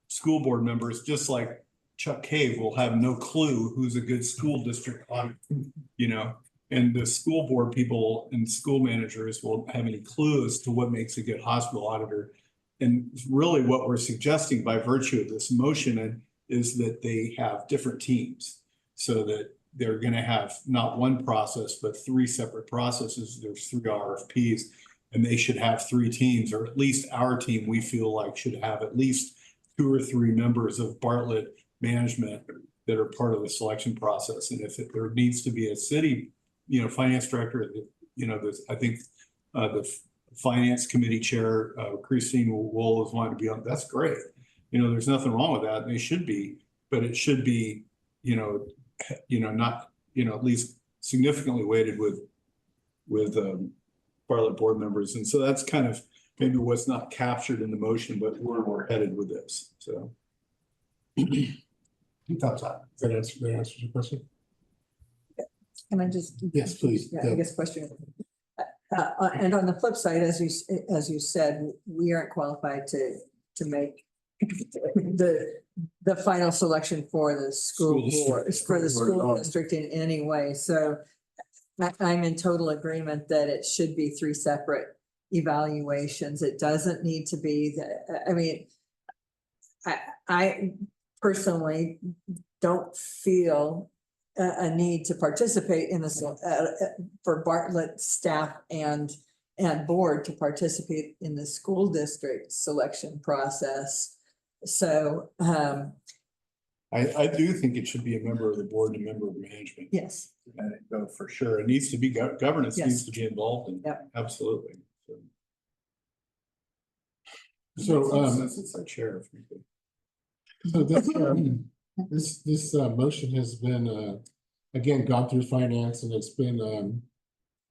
school board members, just like Chuck Cave, will have no clue who's a good school district auditor, you know? And the school board people and school managers won't have any clue as to what makes a good hospital auditor. And really what we're suggesting by virtue of this motion is that they have different teams. So that they're gonna have not one process, but 3 separate processes. There's 3 RFPs. And they should have 3 teams, or at least our team, we feel like should have at least 2 or 3 members of Bartlett management that are part of the selection process. And if there needs to be a city, you know, finance director, you know, I think the finance committee chair, Christine Wool, is wanting to be on, that's great. You know, there's nothing wrong with that. They should be, but it should be, you know, not, you know, at least significantly weighted with Bartlett board members. And so that's kind of maybe what's not captured in the motion, but where we're headed with this, so. Two thumbs up. That answers your question? Can I just? Yes, please. Yeah, I guess question. And on the flip side, as you said, we aren't qualified to make the final selection for the school board, for the school district in any way. So I'm in total agreement that it should be 3 separate evaluations. It doesn't need to be I mean, I personally don't feel a need to participate in this for Bartlett staff and board to participate in the school district selection process. So I do think it should be a member of the board and a member of management. yes, No, for sure. It needs to be, governance Yes. needs to be involved in. Yep. Absolutely. So, Since it's our chair. frankly. So this motion has been, again, gone through finance, and it's been,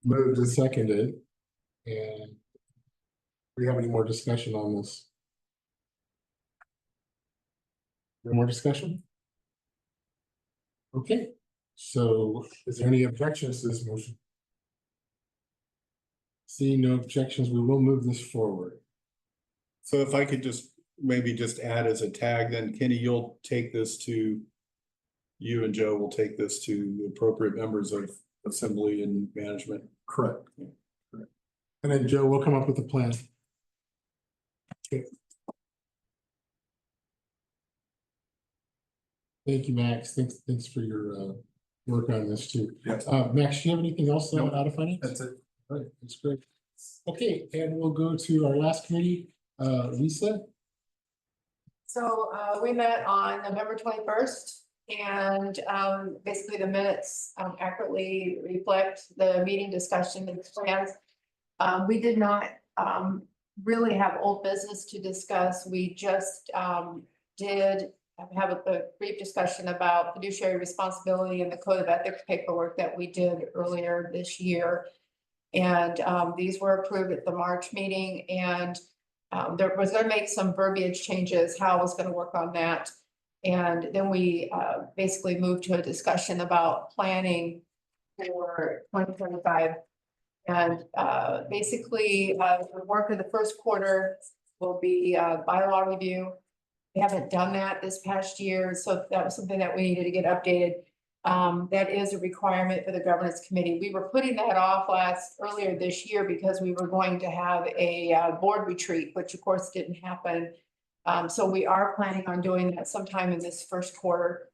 moved and seconded. And do we have any more discussion on this? No more discussion? Okay, so is there any objections to this motion? Seeing no objections, we will move this forward. So if I could maybe just add as a tag, then Kenny, you'll take this to, you and Joe will take this to the appropriate members of assembly and management. Correct. And then Joe will come up with a plan. Okay. Thank you, Max. Thanks for your work on this too. Yes. Max, do you have anything else Nope. out of finance? That's it. All right, that's great. Okay, and we'll go to our last committee, Lisa. So we met on November 21st, and basically the minutes accurately reflect the meeting discussion and plans. We did not really have old business to discuss. We just did have a brief discussion about fiduciary responsibility and the code of ethics paperwork that we did earlier this year. And these were approved at the March meeting, and there was going to make some verbiage changes, how I was going to work on that. And then we basically moved to a discussion about planning for 2025. And basically the work of the first quarter will be bylaw review. We haven't done that this past year, so that was something that we needed to get updated. That is a requirement for the governance committee. We were putting that off earlier this year because we were going to have a board retreat, which of course didn't happen. So we are planning on doing that sometime in this first quarter.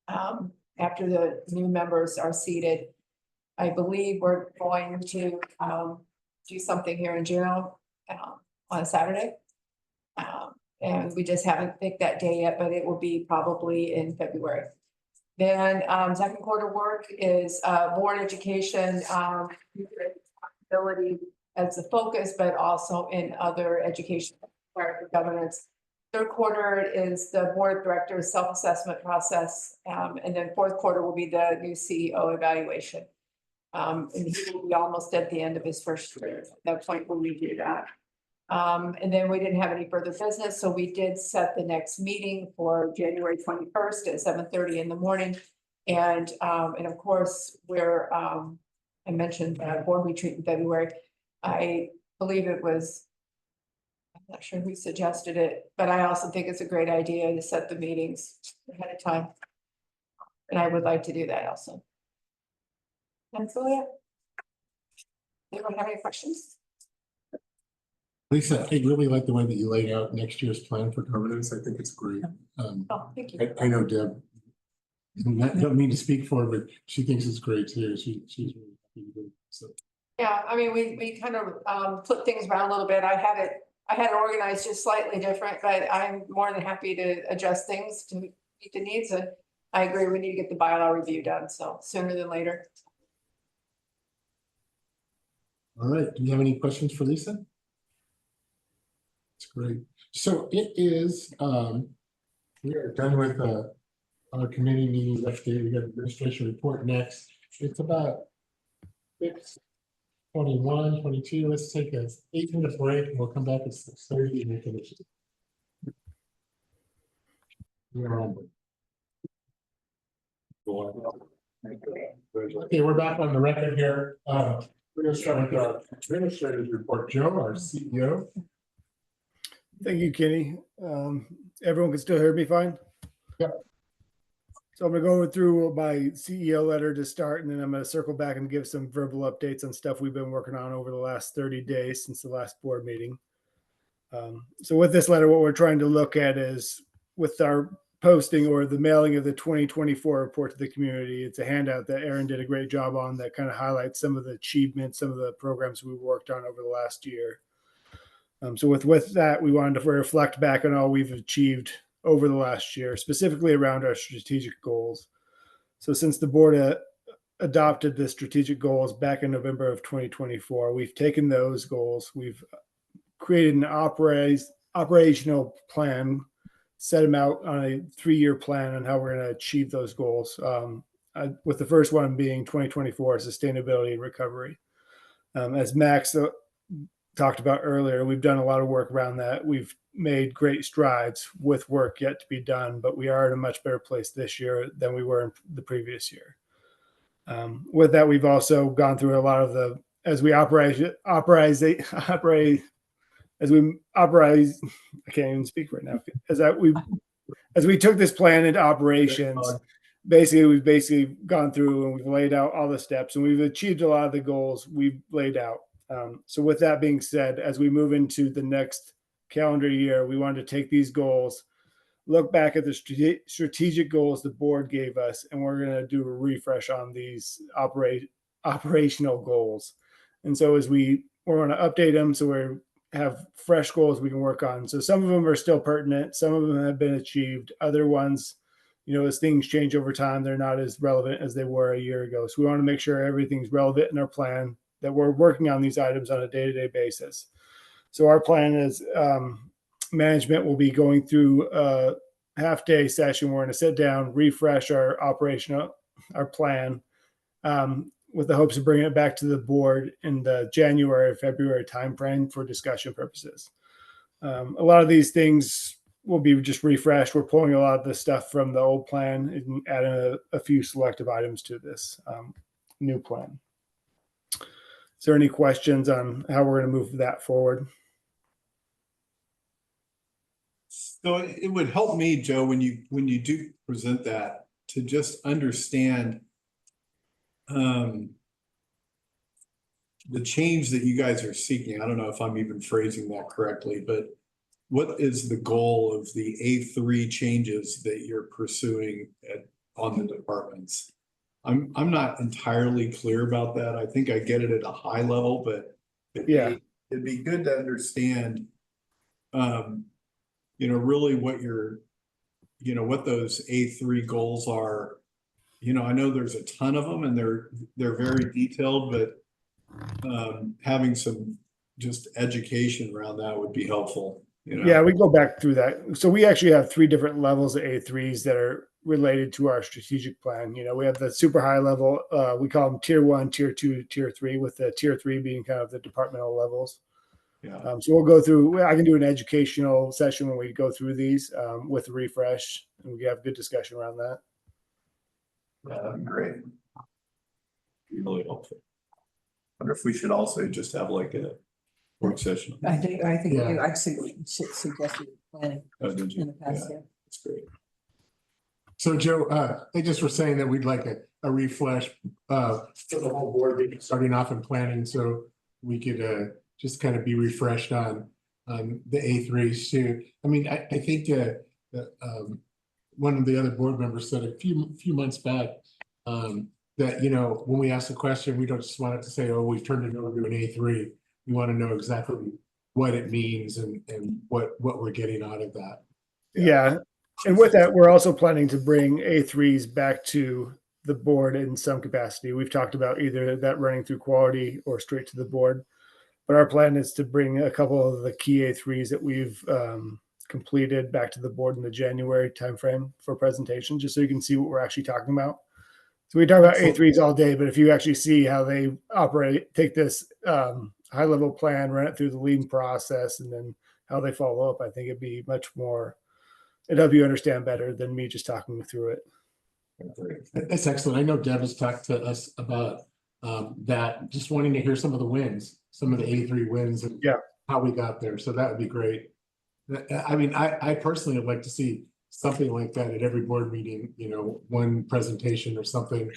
After the new members are seated. I believe we're going to do something here in June on a Saturday. And we just haven't picked that day yet, but it will be probably in February. Then second quarter work is board education, ability as the focus, but also in other education part of governance. Third quarter is the board of directors self-assessment process. And then fourth quarter will be the new CEO evaluation. And he will be almost at the end of his first year. At that point, we'll review that. And then we didn't have any further business, so we did set the next meeting for January 21st at 7:30 in the morning. And of course, we're I mentioned board retreat in February. I believe it was, I'm not sure who suggested it, but I also think it's a great idea to set the meetings ahead of time. And I would like to do that also. And so, yeah. Anyone have any questions? Lisa, I really like the way that you laid out next year's plan for governance. I think it's great. Oh, thank you. I know Deb. I don't mean to speak for her, but she thinks it's great too. She's really happy to do it. So. Yeah, I mean, we kind of flip things around a little bit. I had it organized just slightly different, but I'm more than happy to adjust things to meet the needs. And I agree, we need to get the bylaw review done, so sooner than later. All right, do you have any questions for Lisa? That's great. So it is, we are done with our committee meetings update. We got administration report next. It's about 6:21, 22. Let's take a 8-minute break and we'll come back at 6:30 and we'll finish it. We are on. Okay, we're back on the record here. We're gonna start with our administrator's report. Joe, our CEO. Thank you, Kenny. Everyone can still hear me fine? Yep. So I'm gonna go through my CEO letter to start, and then I'm gonna circle back and give some verbal updates on stuff we've been working on over the last 30 days since the last board meeting. So with this letter, what we're trying to look at is with our posting or the mailing of the 2024 report to the community. It's a handout that Aaron did a great job on that kind of highlights some of the achievements, some of the programs we worked on over the last year. So with that, we wanted to reflect back on all we've achieved over the last year, specifically around our strategic goals. So since the board adopted the strategic goals back in November of 2024, we've taken those goals, we've created an operational plan, set them out on a 3-year plan on how we're going to achieve those goals. With the first one being 2024 sustainability and recovery. As Max talked about earlier, we've done a lot of work around that. We've made great strides with work yet to be done, but we are in a much better place this year than we were in the previous year. With that, we've also gone through a lot of the, as we operate, I can't even speak right now. As we took this plan into operations, we've gone through and we've laid out all the steps and we've achieved a lot of the goals we've laid out. So with that being said, as we move into the next calendar year, we wanted to take these goals, look back at the strategic goals the board gave us, and we're going to do a refresh on these operational goals. And so as we're going to update them, so we have fresh goals we can work on. So some of them are still pertinent. Some of them have been achieved. Other ones, as things change over time, they're not as relevant as they were a year ago. So we want to make sure everything's relevant in our plan, that we're working on these items on a day-to-day basis. So our plan is management will be going through a half-day session. We're going to sit down, refresh our plan with the hopes of bringing it back to the board in the January or February timeframe for discussion purposes. A lot of these things will be just refreshed. We're pulling a lot of the stuff from the old plan and adding a few selective items to this new plan. Is there any questions on how we're going to move that forward? So it would help me, Joe, when you do present that, to just understand the change that you guys are seeking. I don't know if I'm even phrasing that correctly, but what is the goal of the A3 changes that you're pursuing on the departments? I'm not entirely clear about that. I think I get it at a high level, but it'd be good to understand, really what what those A3 goals are. I know there's a ton of them and they're very detailed, but having some just education around that would be helpful. Yeah, we go back through that. So we actually have 3 different levels of A3s that are related to our strategic plan. We have the super high level, we call them tier 1, tier 2, tier 3, with the tier 3 being kind of the departmental levels. Yeah. So we'll go through, I can do an educational session when we go through these with a refresh, and we have good discussion around that. Yeah, that'd be great. Really helpful. Wonder if we should also just have like a work session. I think Yeah. you actually should suggest planning Oh, did you? in the past, yeah. That's great. So Joe, they just were saying that we'd like a refresh, for the whole board, maybe starting off in planning, so we could, just kind of be refreshed on the A3s too. I mean, I think, one of the other board members said a few months back, that, you know, when we ask a question, we don't just want it to say, oh, we've turned it over to an A3. We want to know exactly what it means and what we're getting out of that. Yeah. And with that, we're also planning to bring A3s back to the board in some capacity. We've talked about either that running through quality or straight to the board. But our plan is to bring a couple of the key A3s that we've completed back to the board in the January timeframe for presentation, just so you can see what we're actually talking about. So we talk about A3s all day, but if you actually see how they operate, take this high level plan, run it through the lean process, and then how they follow up, I think it'd be much more, it'd help you understand better than me just talking through it. That's excellent. I know Deb has talked to us about that, just wanting to hear some of the wins, some of the A3 wins and Yeah. how we got there. So that would be great. I mean, I personally would like to see something like that at every board meeting, you know, one presentation or something,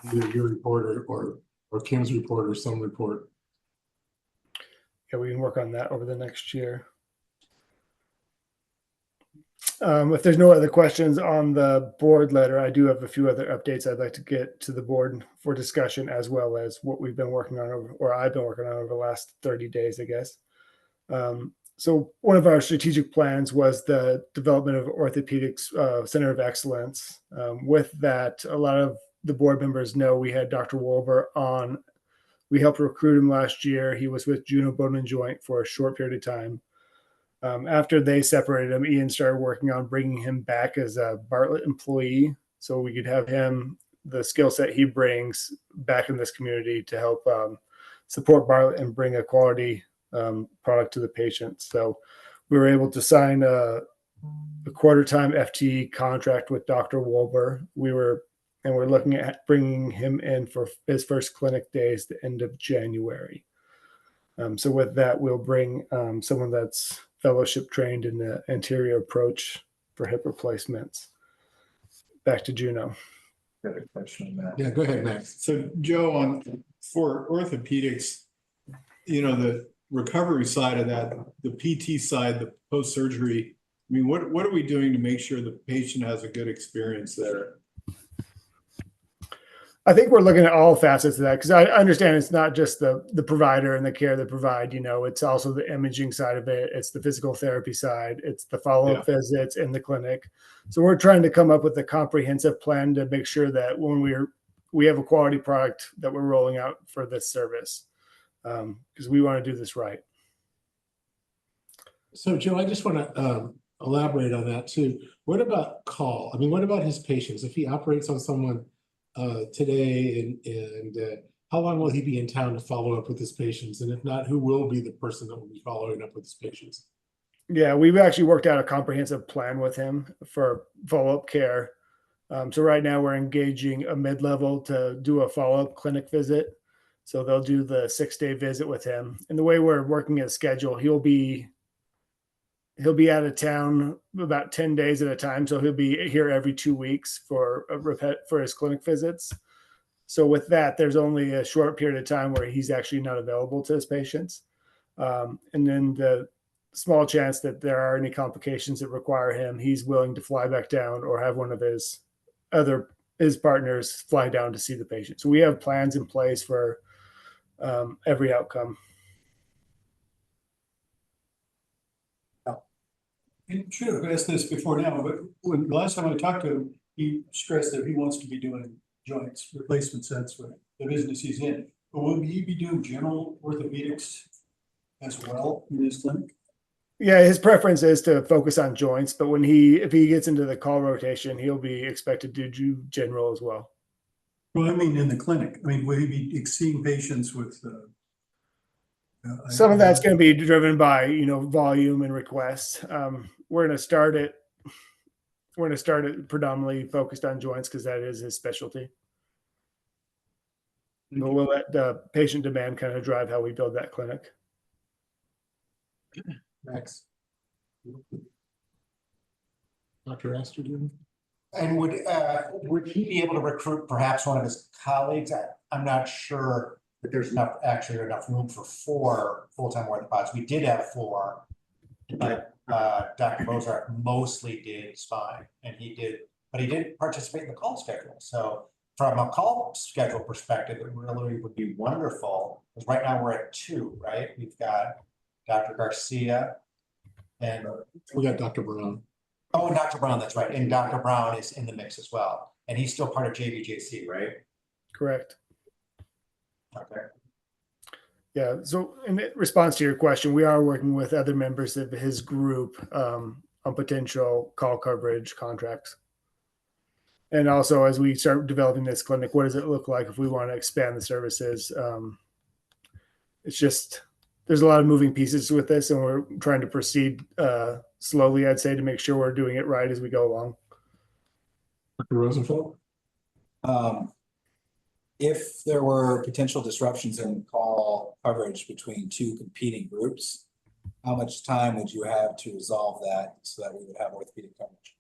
either your report or Kim's report or some report. Yeah, we can work on that over the next year. If there's no other questions on the board letter, I do have a few other updates I'd like to get to the board for discussion, as well as what we've been working on or I've been working on over the last 30 days, I guess. So one of our strategic plans was the development of orthopedics center of excellence. With that, a lot of the board members know we had Dr. Wolber on. We helped recruit him last year. He was with Juno Bone and Joint for a short period of time. After they separated him, Ian started working on bringing him back as a Bartlett employee, so we could have him, the skill set he brings, back in this community to help support Bartlett and bring a quality product to the patients. So we were able to sign a quarter-time FTE contract with Dr. Wolber. We're looking at bringing him in for his first clinic days the end of January. So with that, we'll bring someone that's fellowship trained in the anterior approach for hip replacements back to Juno. Got a question on that. Yeah, go ahead, Max. So Joe, for orthopedics, you know, the recovery side of that, the PT side, the post-surgery, I mean, what are we doing to make sure the patient has a good experience there? I think we're looking at all facets of that, because I understand it's not just the provider and the care they provide, you know, it's also the imaging side of it. It's the physical therapy side. It's the follow-up visits in the clinic. So we're trying to come up with a comprehensive plan to make sure that when we have a quality product that we're rolling out for this service, because we want to do this right. So Joe, I just want to elaborate on that too. What about call? I mean, what about his patients? If he operates on someone today and how long will he be in town to follow up with his patients? And if not, who will be the person that will be following up with his patients? Yeah, we've actually worked out a comprehensive plan with him for follow-up care. So right now we're engaging a mid-level to do a follow-up clinic visit. So they'll do the 6-day visit with him. And the way we're working his schedule, he'll be out of town about 10 days at a time. So he'll be here every 2 weeks for his clinic visits. So with that, there's only a short period of time where he's actually not available to his patients. And then the small chance that there are any complications that require him, he's willing to fly back down or have one of his partners fly down to see the patient. So we have plans in place for every outcome. And sure, I've asked this before now, but when the last time I talked to him, he stressed that he wants to be doing joints, replacements, that's what the business he's in. But will he be doing general orthopedics as well in his clinic? Yeah, his preference is to focus on joints, but if he gets into the call rotation, he'll be expected to do general as well. Well, I mean, in the clinic, I mean, will he be seeing patients with? Some of that's going to be driven by, you know, volume and requests. We're going to start it predominantly focused on joints because that is his specialty. But we'll let the patient demand kind of drive how we build that clinic. Max. Dr. Astor, do you? And would he be able to recruit perhaps one of his colleagues? I'm not sure that there's actually enough room for 4 full-time orthopods. We did have 4. But Dr. Bozarth mostly did spine and he did participate in the call schedule. So from a call schedule perspective, it really would be wonderful. Because right now we're at 2, right? We've got Dr. Garcia and We got Dr. Brown. oh, and Dr. Brown, that's right. And Dr. Brown is in the mix as well. And he's still part of JBJC, right? Correct. Okay. Yeah, so in response to your question, we are working with other members of his group on potential call coverage contracts. And also, as we start developing this clinic, what does it look like if we want to expand the services? It's just, there's a lot of moving pieces with this, and we're trying to proceed slowly, I'd say, to make sure we're doing it right as we go along. Dr. Rosenfeld? If there were potential disruptions in call coverage between 2 competing groups, how much time would you have to resolve that so that we would have orthopedic coverage?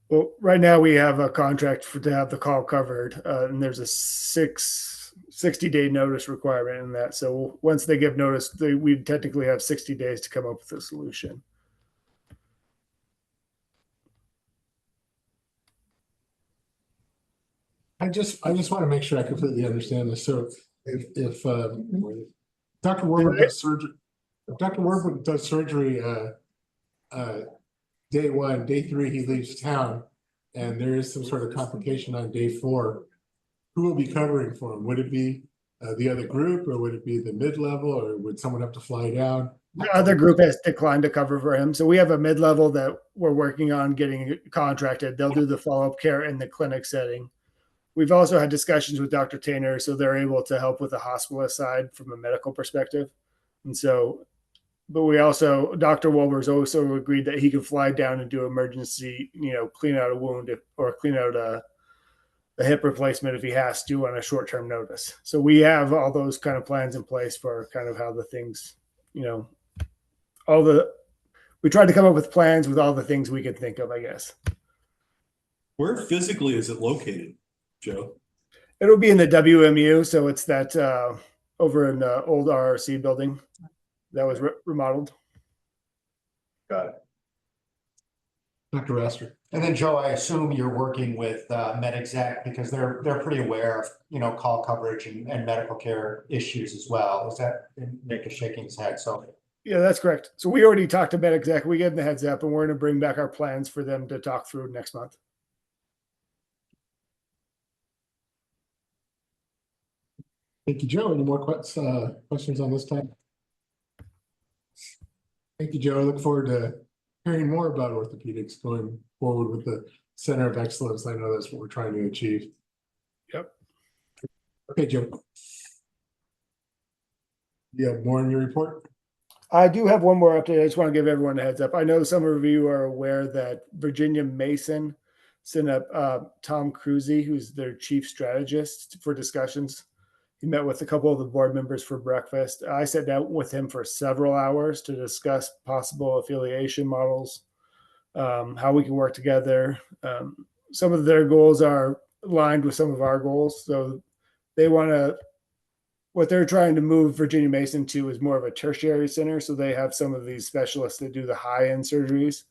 Well, right now we have a contract to have the call covered, and there's a 60-day notice requirement in that. So once they give notice, we technically have 60 days to come up with a solution. I just want to make sure I completely understand this. So if Dr. Warburg does surgery, day 1, day 3, he leaves town, and there is some sort of complication on day 4, who will be covering for him? Would it be the other group, or would it be the mid-level, or would someone have to fly down? The other group has declined to cover for him. So we have a mid-level that we're working on getting contracted. They'll do the follow-up care in the clinic setting. We've also had discussions with Dr. Tainer, so they're able to help with the hospitalist side from a medical perspective. And so, but we also, Dr. Wolber's also agreed that he can fly down and do emergency, clean out a wound or clean out a hip replacement if he has to on a short-term notice. So we have all those kind of plans in place for kind of how the things, we tried to come up with plans with all the things we could think of, I guess. Where physically is it located, Joe? It'll be in the WMU. So it's that over in the old RRC building that was remodeled. Got it. Dr. Astor. And then Joe, I assume you're working with MedExec because they're pretty aware of, call coverage and medical care issues as well. Is that, Nick is shaking his head, so. Yeah, that's correct. So we already talked to MedExec. We gave them the heads up, and we're going to bring back our plans for them to talk through next month. Thank you, Joe. Any more questions on this time? Thank you, Joe. I look forward to hearing more about orthopedics going forward with the Center of Excellence. I know that's what we're trying to achieve. Yep. Okay, Joe. You have more in your report? I do have one more update. I just want to give everyone a heads up. I know some of you are aware that Virginia Mason sent up Tom Cruzy, who's their chief strategist, for discussions. He met with a couple of the board members for breakfast. I sat down with him for several hours to discuss possible affiliation models, how we can work together. Some of their goals are aligned with some of our goals. So they want to, what they're trying to move Virginia Mason to is more of a tertiary center. So they have some of these specialists that do the high-end surgeries,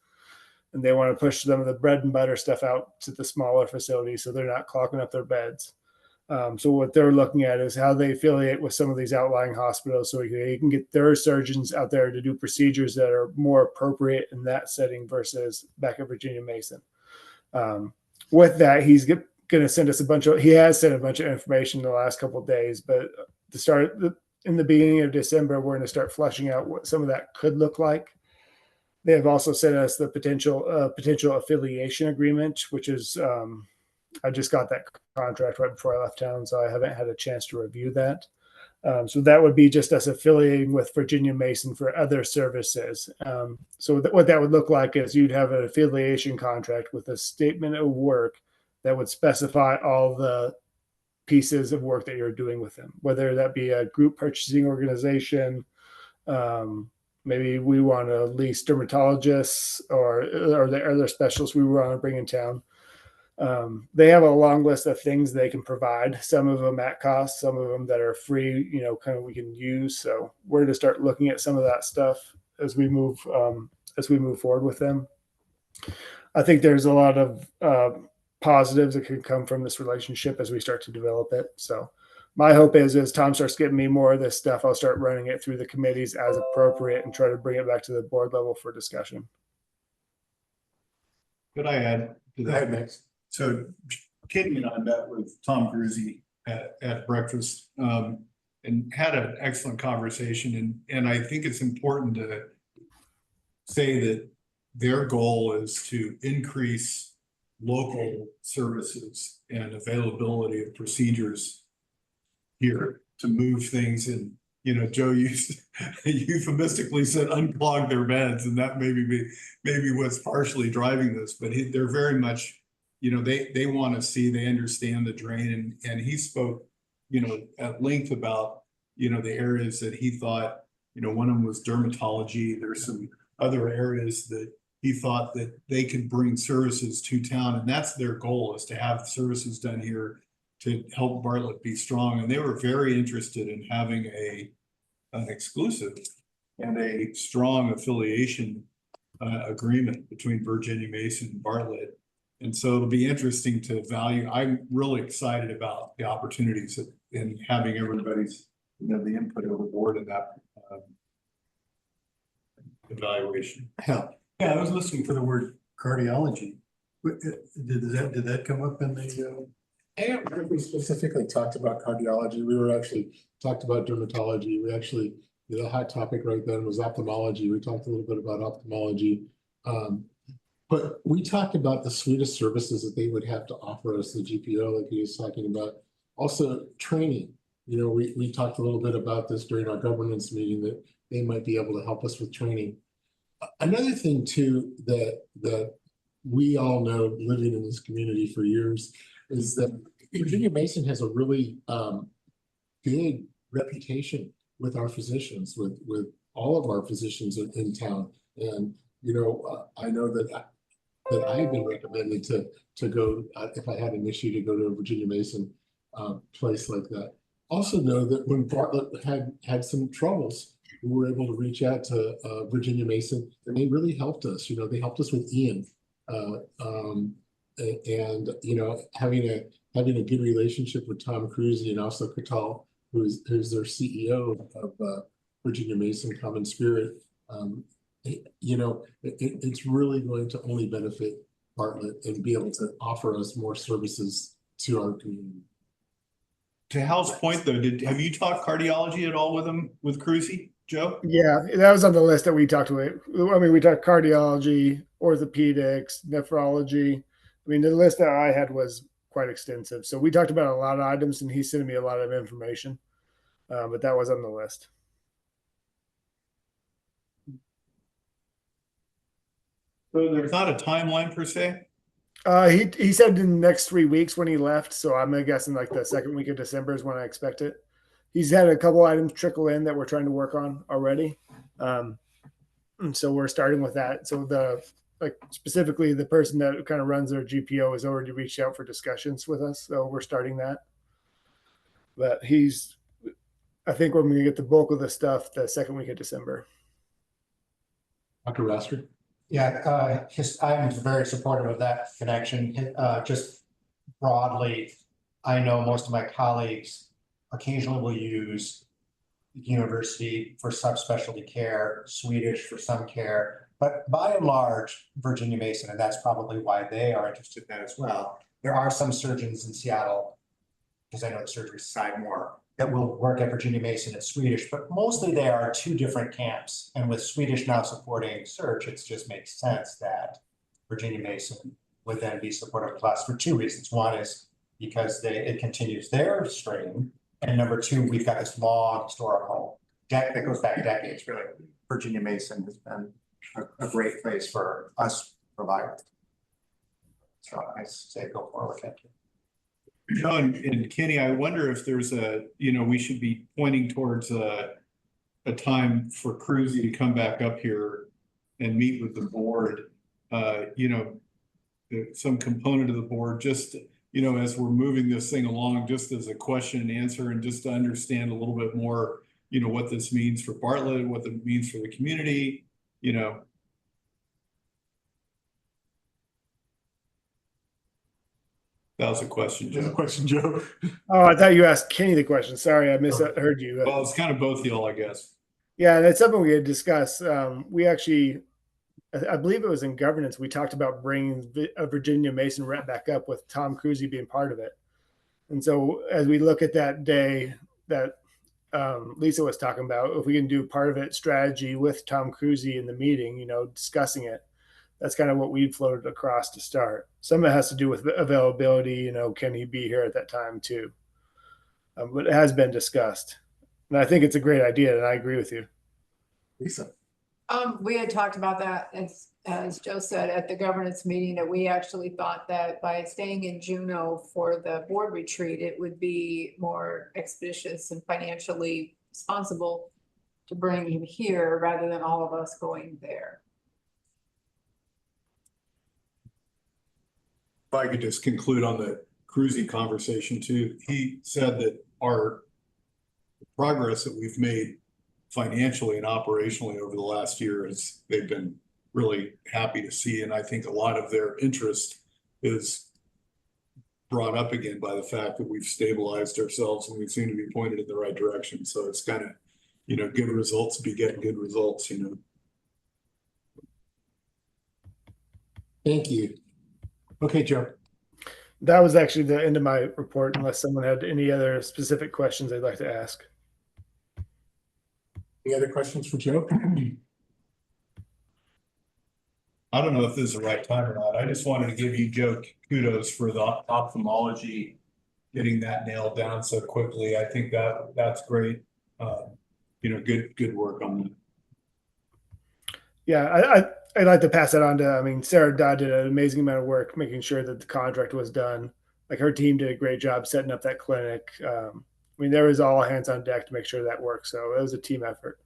and they want to push some of the bread and butter stuff out to the smaller facilities so they're not clogging up their beds. So what they're looking at is how they affiliate with some of these outlying hospitals so they can get their surgeons out there to do procedures that are more appropriate in that setting versus back at Virginia Mason. With that, he's going to send us he has sent a bunch of information in the last couple of days, but to start in the beginning of December, we're going to start fleshing out what some of that could look like. They have also sent us the potential affiliation agreement, which is, I just got that contract right before I left town, so I haven't had a chance to review that. So that would be just us affiliating with Virginia Mason for other services. So what that would look like is you'd have an affiliation contract with a statement of work that would specify all the pieces of work that you're doing with them, whether that be a group purchasing organization. Maybe we want to lease dermatologists or the other specialists we want to bring in town. They have a long list of things they can provide, some of them at cost, some of them that are free, kind of we can use. So we're to start looking at some of that stuff as we move forward with them. I think there's a lot of positives that can come from this relationship as we start to develop it. So my hope is as Tom starts getting me more of this stuff, I'll start running it through the committees as appropriate and try to bring it back to the board level for discussion. Could I add to Go ahead, that? Max. So Katie and I met with Tom Cruzy at breakfast and had an excellent conversation. And I think it's important to say that their goal is to increase local services and availability of procedures here to move things in. Joe used euphemistically said unclog their beds, and that maybe what's partially driving this, but they're very much, they want to see, they understand the drain, and he spoke, at length about, the areas that he thought, one of them was dermatology. There's some other areas that he thought that they could bring services to town, and that's their goal, is to have services done here to help Bartlett be strong. And they were very interested in having an exclusive and a strong affiliation agreement between Virginia Mason and Bartlett. And so it'll be interesting to value. I'm really excited about the opportunities in having everybody's, the input of the board in that evaluation. Yeah, I was listening for the word cardiology. Did that come up in the? I don't think we specifically talked about cardiology. We were actually talked about dermatology. We actually, the hot topic right then was ophthalmology. We talked a little bit about ophthalmology. But we talked about the suite of services that they would have to offer us, the GPO, like he was talking about. Also training. We talked a little bit about this during our governance meeting, that they might be able to help us with training. Another thing too, that we all know living in this community for years, is that Virginia Mason has a really good reputation with our physicians, with all of our physicians in town. And, I know that I've been recommended to go, if I had an issue, to go to a Virginia Mason place like that. Also know that when Bartlett had some troubles, we were able to reach out to Virginia Mason, and they really helped us. They helped us with Ian. And having a good relationship with Tom Cruzy and also Katal, who's their CEO of Virginia Mason Common Spirit. It's really going to only benefit Bartlett and be able to offer us more services to our community. To Hal's point though, have you talked cardiology at all with Cruzy, Joe? Yeah, that was on the list that we talked about. I mean, we talked cardiology, orthopedics, nephrology. I mean, the list that I had was quite extensive. So we talked about a lot of items, and he's sending me a lot of information. But that was on the list. So there's not a timeline per se? He said in the next 3 weeks when he left. So I'm guessing like the second week of December is when I expect it. He's had a couple items trickle in that we're trying to work on already. And so we're starting with that. So specifically the person that kind of runs their GPO has already reached out for discussions with us. So we're starting that. But I think we're going to get the bulk of the stuff the second week of December. Dr. Raster? Yeah, I'm very supportive of that connection. Just broadly, I know most of my colleagues occasionally will use the university for subspecialty care, Swedish for some care, but by and large, Virginia Mason, and that's probably why they are interested in that as well. There are some surgeons in Seattle, because I know the surgery side more, that will work at Virginia Mason and Swedish, but mostly they are two different camps. And with Swedish now supporting Search, it just makes sense that Virginia Mason would then be supportive of us for two reasons. One is because it continues their stream. And number two, we've got this long historical deck that goes back decades, really. Virginia Mason has been a great place for us providers. So I say go forward with it. John and Kenny, I wonder if there's we should be pointing towards a time for Cruzy to come back up here and meet with the board. Some component of the board, just, as we're moving this thing along, just as a question and answer, and just to understand a little bit more, what this means for Bartlett, what it means for the community, That was a question, There's a Joe. question, Joe. Oh, I thought you asked Kenny the question. Sorry, I misheard you. Well, it's kind of both y'all, I guess. Yeah, that's something we had discussed. We actually, I believe it was in governance, we talked about bringing a Virginia Mason rep back up with Tom Cruzy being part of it. And so as we look at that day that Lisa was talking about, if we can do part of it strategy with Tom Cruzy in the meeting, discussing it, that's kind of what we floated across to start. Some of it has to do with availability, can he be here at that time too? But it has been discussed. And I think it's a great idea, and I agree with you. Lisa. We had talked about that, as Joe said, at the governance meeting, that we actually thought that by staying in Juneau for the board retreat, it would be more expeditious and financially responsible to bring him here rather than all of us going there. If I could just conclude on the Cruzy conversation too, he said that our progress that we've made financially and operationally over the last year is they've been really happy to see. And I think a lot of their interest is brought up again by the fact that we've stabilized ourselves and we seem to be pointed in the right direction. So it's kind of, good results beget good results, Thank you. Okay, Joe. That was actually the end of my report, unless someone had any other specific questions they'd like to ask. Any other questions for Joe? I don't know if this is the right time or not. I just wanted to give you, Joe, kudos for the ophthalmology, getting that nailed down so quickly. I think that's great. Good work on that. Yeah, I'd like to pass that on to, Sarah Dodd did an amazing amount of work making sure that the contract was done. Like her team did a great job setting up that clinic. There was all hands on deck to make sure that worked. So it was a team effort.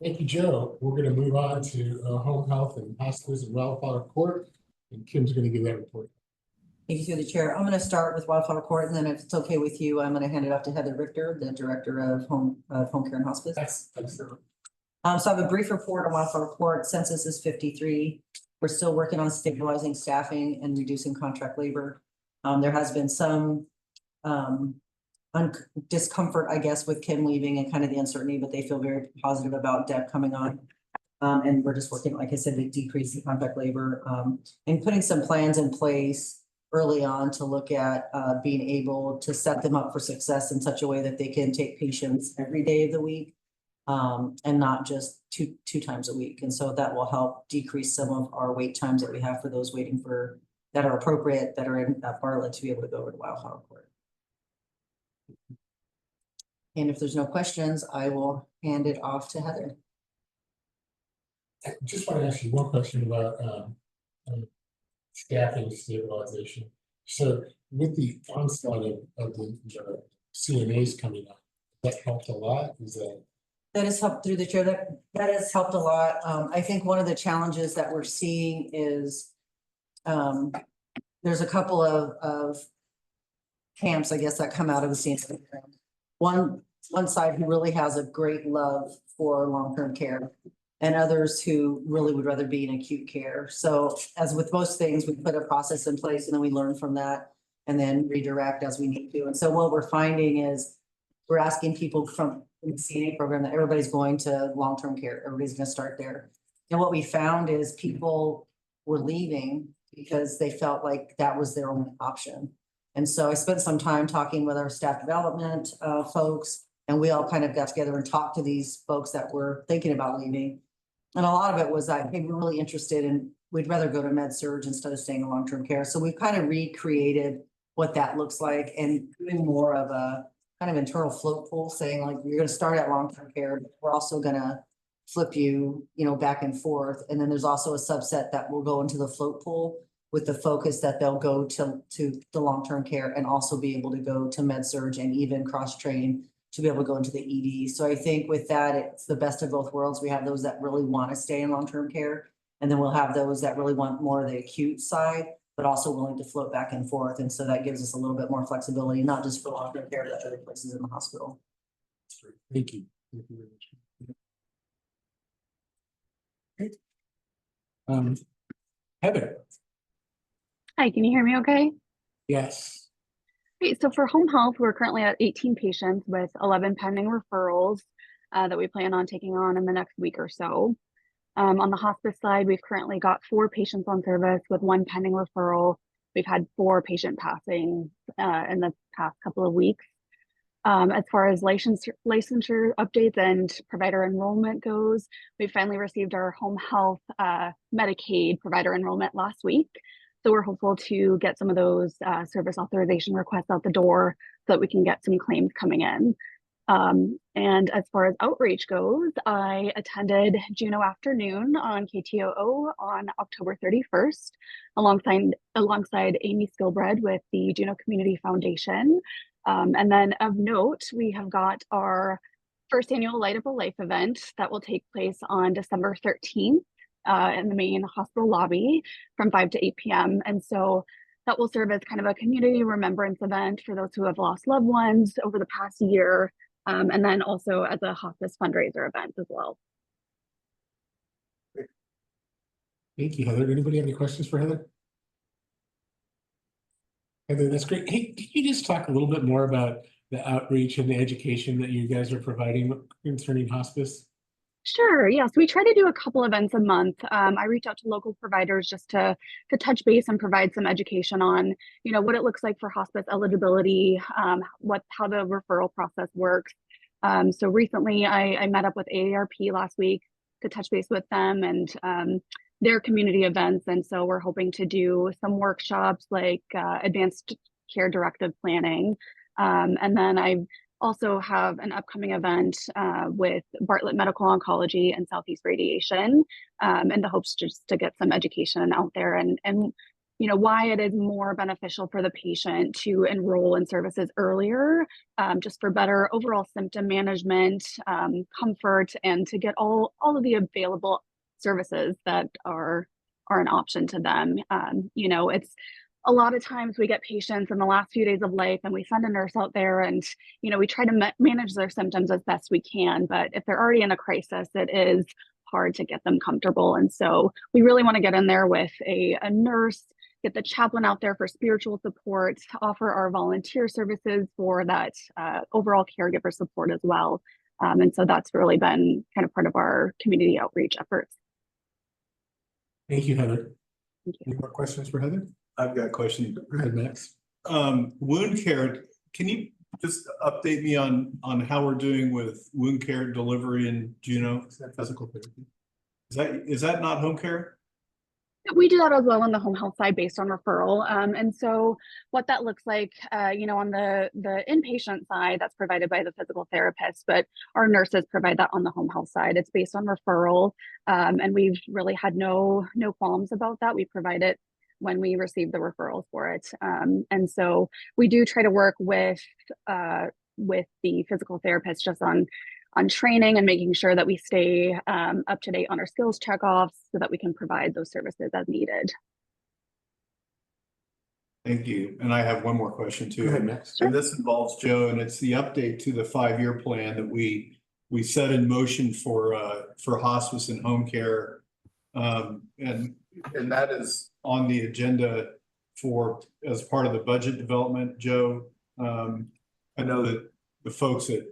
Thank you, Joe. We're going to move on to home health and hospitals in Wildflower Court. And Kim's going to give that report. Thank you through the chair. I'm going to start with Wildflower Court, and then if it's okay with you, I'm going to hand it off to Heather Richter, the Director of Home Care and Hospice. So I have a brief report on Wildflower Court. Census is 53. We're still working on stabilizing staffing and reducing contract labor. There has been some discomfort, I guess, with Kim leaving and kind of the uncertainty, but they feel very positive about Deb coming on. And we're just working, like I said, to decrease the contract labor and putting some plans in place early on to look at being able to set them up for success in such a way that they can take patients every day of the week and not just two times a week. And so that will help decrease some of our wait times that we have for those waiting for that are appropriate, that are in Bartlett, to be able to go over to Wildflower Court. And if there's no questions, I will hand it off to Heather. I just want to ask you one question about staffing stabilization. So with the onslaught of the CNAs coming up, that helped a lot? That has helped through the chair. That has helped a lot. I think one of the challenges that we're seeing is there's a couple of camps, I guess, that come out of the CNA program. One side who really has a great love for long-term care, and others who really would rather be in acute care. So as with most things, we put a process in place and then we learn from that and then redirect as we need to. And so what we're finding is we're asking people from the CNA program that everybody's going to long-term care. Everybody's going to start there. And what we found is people were leaving because they felt like that was their only option. And so I spent some time talking with our staff development folks, and we all kind of got together and talked to these folks that were thinking about leaving. And a lot of it was that, hey, we're really interested in, we'd rather go to med surg instead of staying in long-term care. So we've kind of recreated what that looks like and doing more of a kind of internal float pool, saying like, you're going to start at long-term care, but we're also going to flip you, back and forth. And then there's also a subset that will go into the float pool with the focus that they'll go to the long-term care and also be able to go to med surg and even cross-train to be able to go into the ED. So I think with that, it's the best of both worlds. We have those that really want to stay in long-term care. And then we'll have those that really want more of the acute side, but also willing to float back and forth. And so that gives us a little bit more flexibility, not just for long-term care, but other places in the hospital. Thank you. Thank you very much. Okay. Heather, Hi, can you hear me okay? yes. Great. So for home health, we're currently at 18 patients with 11 pending referrals that we plan on taking on in the next week or so. On the hospice side, we've currently got 4 patients on service with 1 pending referral. We've had 4 patient passing in the past couple of weeks. As far as licensure updates and provider enrollment goes, we finally received our home health Medicaid provider enrollment last week. So we're hopeful to get some of those service authorization requests out the door so that we can get some claims coming in. And as far as outreach goes, I attended Juneau Afternoon on KTOO on October 31st, alongside Amy Skilbred with the Juneau Community Foundation. And then of note, we have got our first annual Light Up a Life event that will take place on December 13th in the main hospital lobby from 5 to 8 p.m. And so that will serve as kind of a community remembrance event for those who have lost loved ones over the past year. And then also as a hospice fundraiser event as well. Thank you, Heather. Anybody have any questions for Heather? Heather, that's great. Hey, can you just talk a little bit more about the outreach and the education that you guys are providing concerning hospice? Sure. Yes, we try to do a couple events a month. I reach out to local providers just to touch base and provide some education on, what it looks like for hospice eligibility, how the referral process works. So recently, I met up with AARP last week to touch base with them and their community events, and so we're hoping to do some workshops like advanced care directive planning, and then I also have an upcoming event with Bartlett Medical Oncology and Southeast Radiation, in the hopes just to get some education out there and why it is more beneficial for the patient to enroll in services earlier, just for better overall symptom management, comfort, and to get all of the available services that are an option to them. It's a lot of times we get patients in the last few days of life and we send a nurse out there and, we try to manage their symptoms as best we can. But if they're already in a crisis, it is hard to get them comfortable. And so we really want to get in there with a nurse, get the chaplain out there for spiritual support, offer our volunteer services for that overall caregiver support as well. And so that's really been kind of part of our community outreach efforts. Thank you, Heather. Thank you. Any more questions for Heather? I've got a question. Go ahead, Max. Wound care, can you just update me on how we're doing with wound care delivery in Juneau? Is that physical therapy? Is that not home care? We do that as well on the home health side based on referral. And so what that looks like, on the inpatient side, that's provided by the physical therapist, but our nurses provide that on the home health side. It's based on referral. And we've really had no qualms about that. We provide it when we receive the referrals for it. And so we do try to work with the physical therapist just on training and making sure that we stay up to date on our skills checkoffs so that we can provide those services as needed. Thank you. And I have one more question too. Go ahead, Max. And this involves Joe, and it's the update to the 5-year plan that we set in motion for hospice and home care. And that is on the agenda as part of the budget development, Joe. I know that the folks at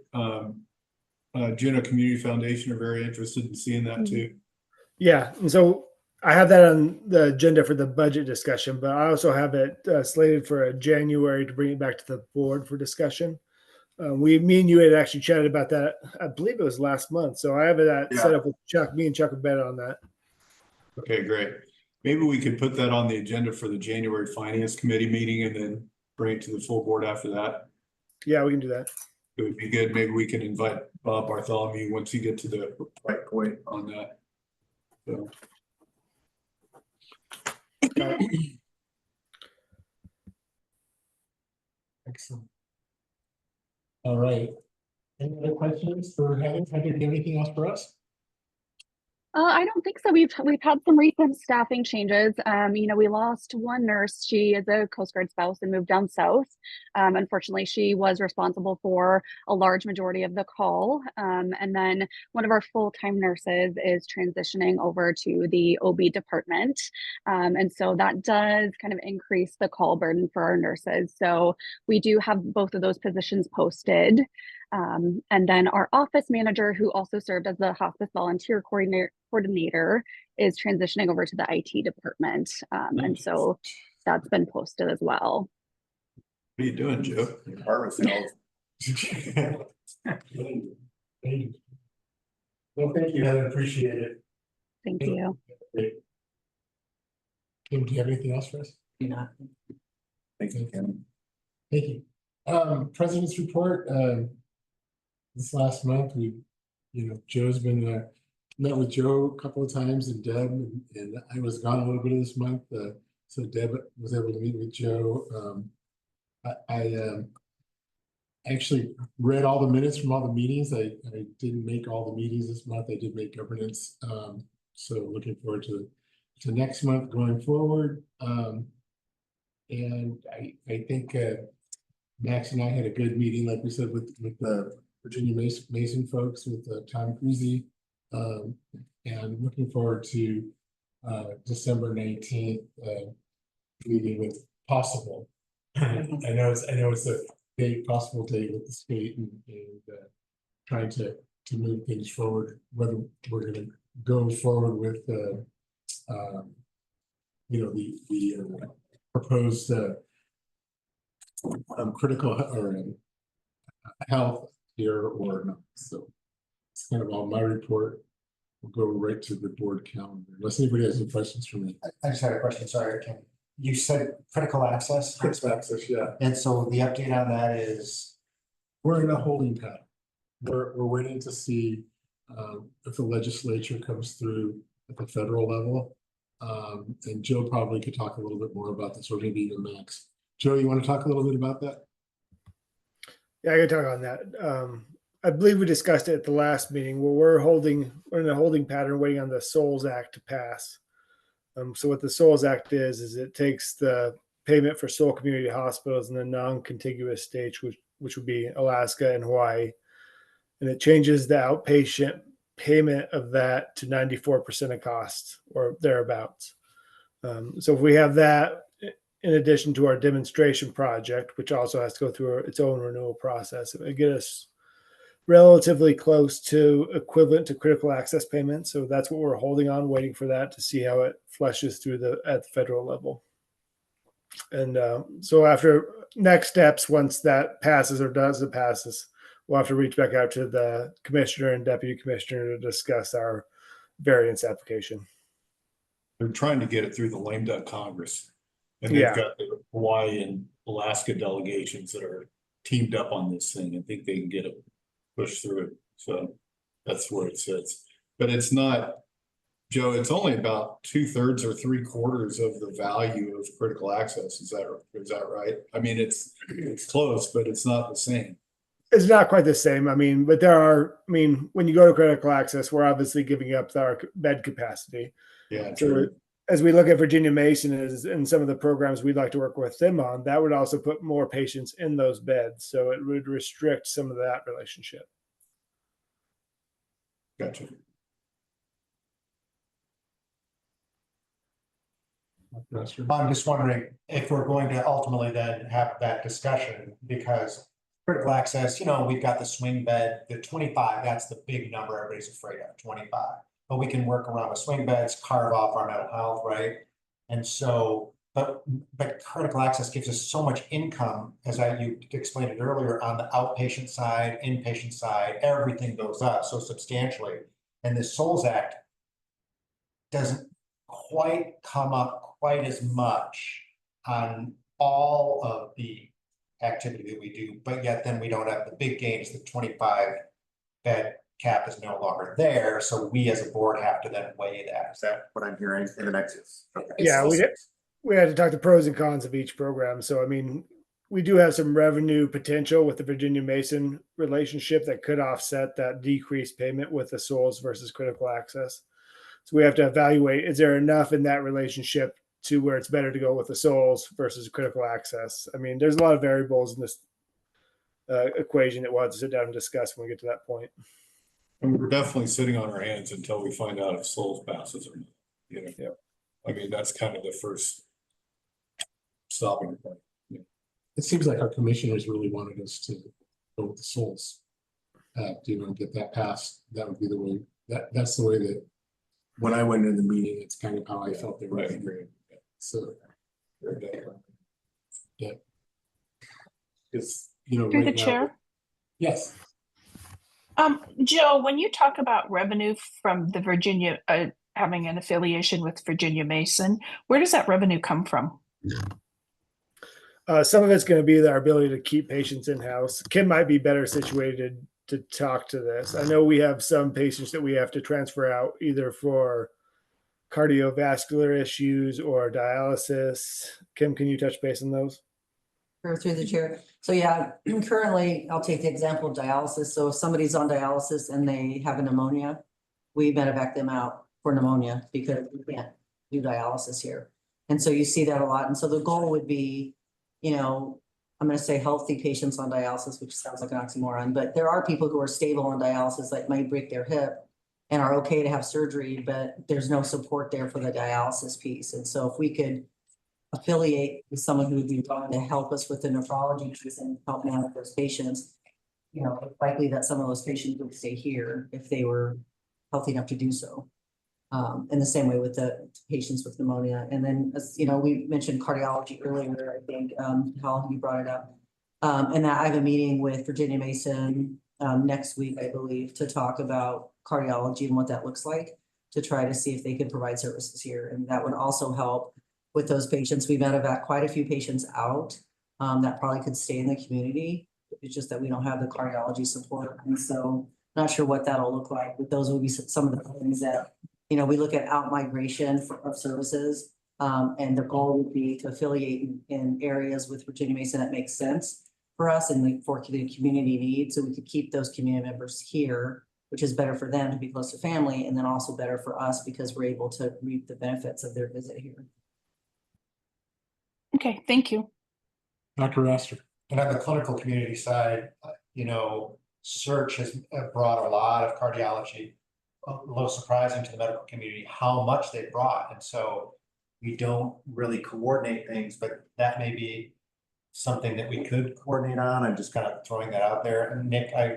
Juneau Community Foundation are very interested in seeing that too. Yeah, and so I have that on the agenda for the budget discussion, but I also have it slated for January to bring it back to the board for discussion. Me and you had actually chatted about that. I believe it was last month. So I have that set up with Chuck. Me and Chuck have been on that. Okay, great. Maybe we could put that on the agenda for the January Finance Committee meeting and then bring it to the full board after that. Yeah, we can do that. it would be good. Maybe we can invite Bob Bartholomew once you get to the right point on that. So. Excellent. All right. Any other questions for Heather? Heather, do you have anything else for us? I don't think so. We've had some recent staffing changes. We lost one nurse. She is a Coast Guard spouse and moved down south. Unfortunately, she was responsible for a large majority of the call. And then one of our full-time nurses is transitioning over to the OB department. And so that does kind of increase the call burden for our nurses. So we do have both of those positions posted. And then our office manager, who also served as the hospice volunteer coordinator, is transitioning over to the IT department. And so that's been posted as well. What are you doing, Joe? Well, thank you, Heather. Appreciate it. Thank you. Kim, do you have anything else for us? Thank you, Kim. Thank you. President's report, this last month, Joe's been, met with Joe a couple of times and Deb, and I was gone a little bit of this month. So Deb was able to meet with Joe. I actually read all the minutes from all the meetings. I didn't make all the meetings this month. I did make governance. So looking forward to next month going forward. And I think Max and I had a good meeting, like we said, with the Virginia Mason folks, with Tom Creasy, and looking forward to December 19th meeting with possible. I know it's a big possible date with the state and trying to move things forward. Whether we're going to go forward with the proposed critical or health here or not. So it's kind of all my report. We'll go right to the board calendar unless anybody has any questions for me. I just had a question, sorry, Kim. You said critical access? Critical access, yeah. And so the update on that is? We're in a holding pattern. We're waiting to see if the legislature comes through at the federal level. And Joe probably could talk a little bit more about this, or maybe even Max. Joe, you want to talk a little bit about that? Yeah, I can talk on that. I believe we discussed it at the last meeting where we're in a holding pattern waiting on the SOLS Act to pass. So what the SOLS Act is it takes the payment for sole community hospitals in the non-contiguous states, which would be Alaska and Hawaii, and it changes the outpatient payment of that to 94% of costs or thereabouts. So if we have that in addition to our demonstration project, which also has to go through its own renewal process, it would get us relatively close to equivalent to critical access payments. So that's what we're holding on, waiting for that to see how it fleshes through at the federal level. And so after next steps, once that passes or doesn't passes, we'll have to reach back out to the commissioner and deputy commissioner to discuss our variance application. They're trying to get it through the lame duck Congress. And they've got the Hawaii and Alaska delegations that are teamed up on this thing. I think they can get it pushed through it. So that's where it sits. But it's not, Joe, it's only about 2/3 or 3/4 of the value of critical access. Is that right? I mean, it's close, but it's not the same. It's not quite the same. I mean, but when you go to critical access, we're obviously giving up our bed capacity. Yeah, so true. As we look at Virginia Mason and some of the programs we'd like to work with them on, that would also put more patients in those beds. So it would restrict some of that relationship. Gotcha. I'm just wondering if we're going to ultimately then have that discussion, because critical access, we've got the swing bed, the 25, that's the big number everybody's afraid of, 25. But we can work around the swing beds, carve off our mental health, right? And so, but critical access gives us so much income, as you explained it earlier, on the outpatient side, inpatient side, everything goes up so substantially. And the SOLS Act doesn't quite come up quite as much on all of the activity that we do, but yet then we don't have the big games, the 25 bed cap is no longer there, so we as a board have to then weigh that. Is that what I'm hearing in the next? Yeah, we had to talk the pros and cons of each program. So, I mean, we do have some revenue potential with the Virginia Mason relationship that could offset that decreased payment with the Souls versus critical access. So we have to evaluate, is there enough in that relationship to where it's better to go with the Souls versus critical access? I mean, there's a lot of variables in this equation that we'll have to sit down and discuss when we get to that point. And we're definitely sitting on our hands until we find out if Souls passes or not, you know? Yep. I mean, that's kind of the first stopping point. It seems like our commissioners really wanted us to go with the Souls. Get that passed. That would be the way, that's the way that when I went in the meeting, it's kind of how I felt they were. Right, agree. So, yeah. Because, Through right the now- chair. Yes. Joe, when you talk about revenue from the Virginia, having an affiliation with Virginia Mason, where does that revenue come from? Some of it's going to be our ability to keep patients in house. Kim might be better situated to talk to this. I know we have some patients that we have to transfer out either for cardiovascular issues or dialysis. Kim, can you touch base on those? Through the chair. So yeah, currently, I'll take the example of dialysis. So if somebody's on dialysis and they have a pneumonia, we medevac them out for pneumonia because we can't do dialysis here. And so you see that a lot. And so the goal would be, I'm going to say healthy patients on dialysis, which sounds like an oxymoron, but there are people who are stable on dialysis that might break their hip and are okay to have surgery, but there's no support there for the dialysis piece. And so if we could affiliate with someone who would be willing to help us with the nephrology piece and help manage those patients, it's likely that some of those patients would stay here if they were healthy enough to do so. In the same way with the patients with pneumonia. And then, as we mentioned cardiology earlier, I think, Hal, you brought it up. And that I have a meeting with Virginia Mason next week, I believe, to talk about cardiology and what that looks like, to try to see if they could provide services here. And that would also help with those patients. We've medevac quite a few patients out that probably could stay in the community. It's just that we don't have the cardiology support. And so not sure what that'll look like, but those would be some of the things that, we look at out migration of services. And the goal would be to affiliate in areas with Virginia Mason that makes sense for us and for the community needs. So we could keep those community members here, which is better for them to be close to family, and then also better for us because we're able to reap the benefits of their visit here. Okay, thank you. Dr. Astor. And on the clinical community side, Search has brought a lot of cardiology, a little surprising to the medical community, how much they brought. And so we don't really coordinate things, but that may be something that we could coordinate on. I'm just kind of throwing that out there. And Nick, I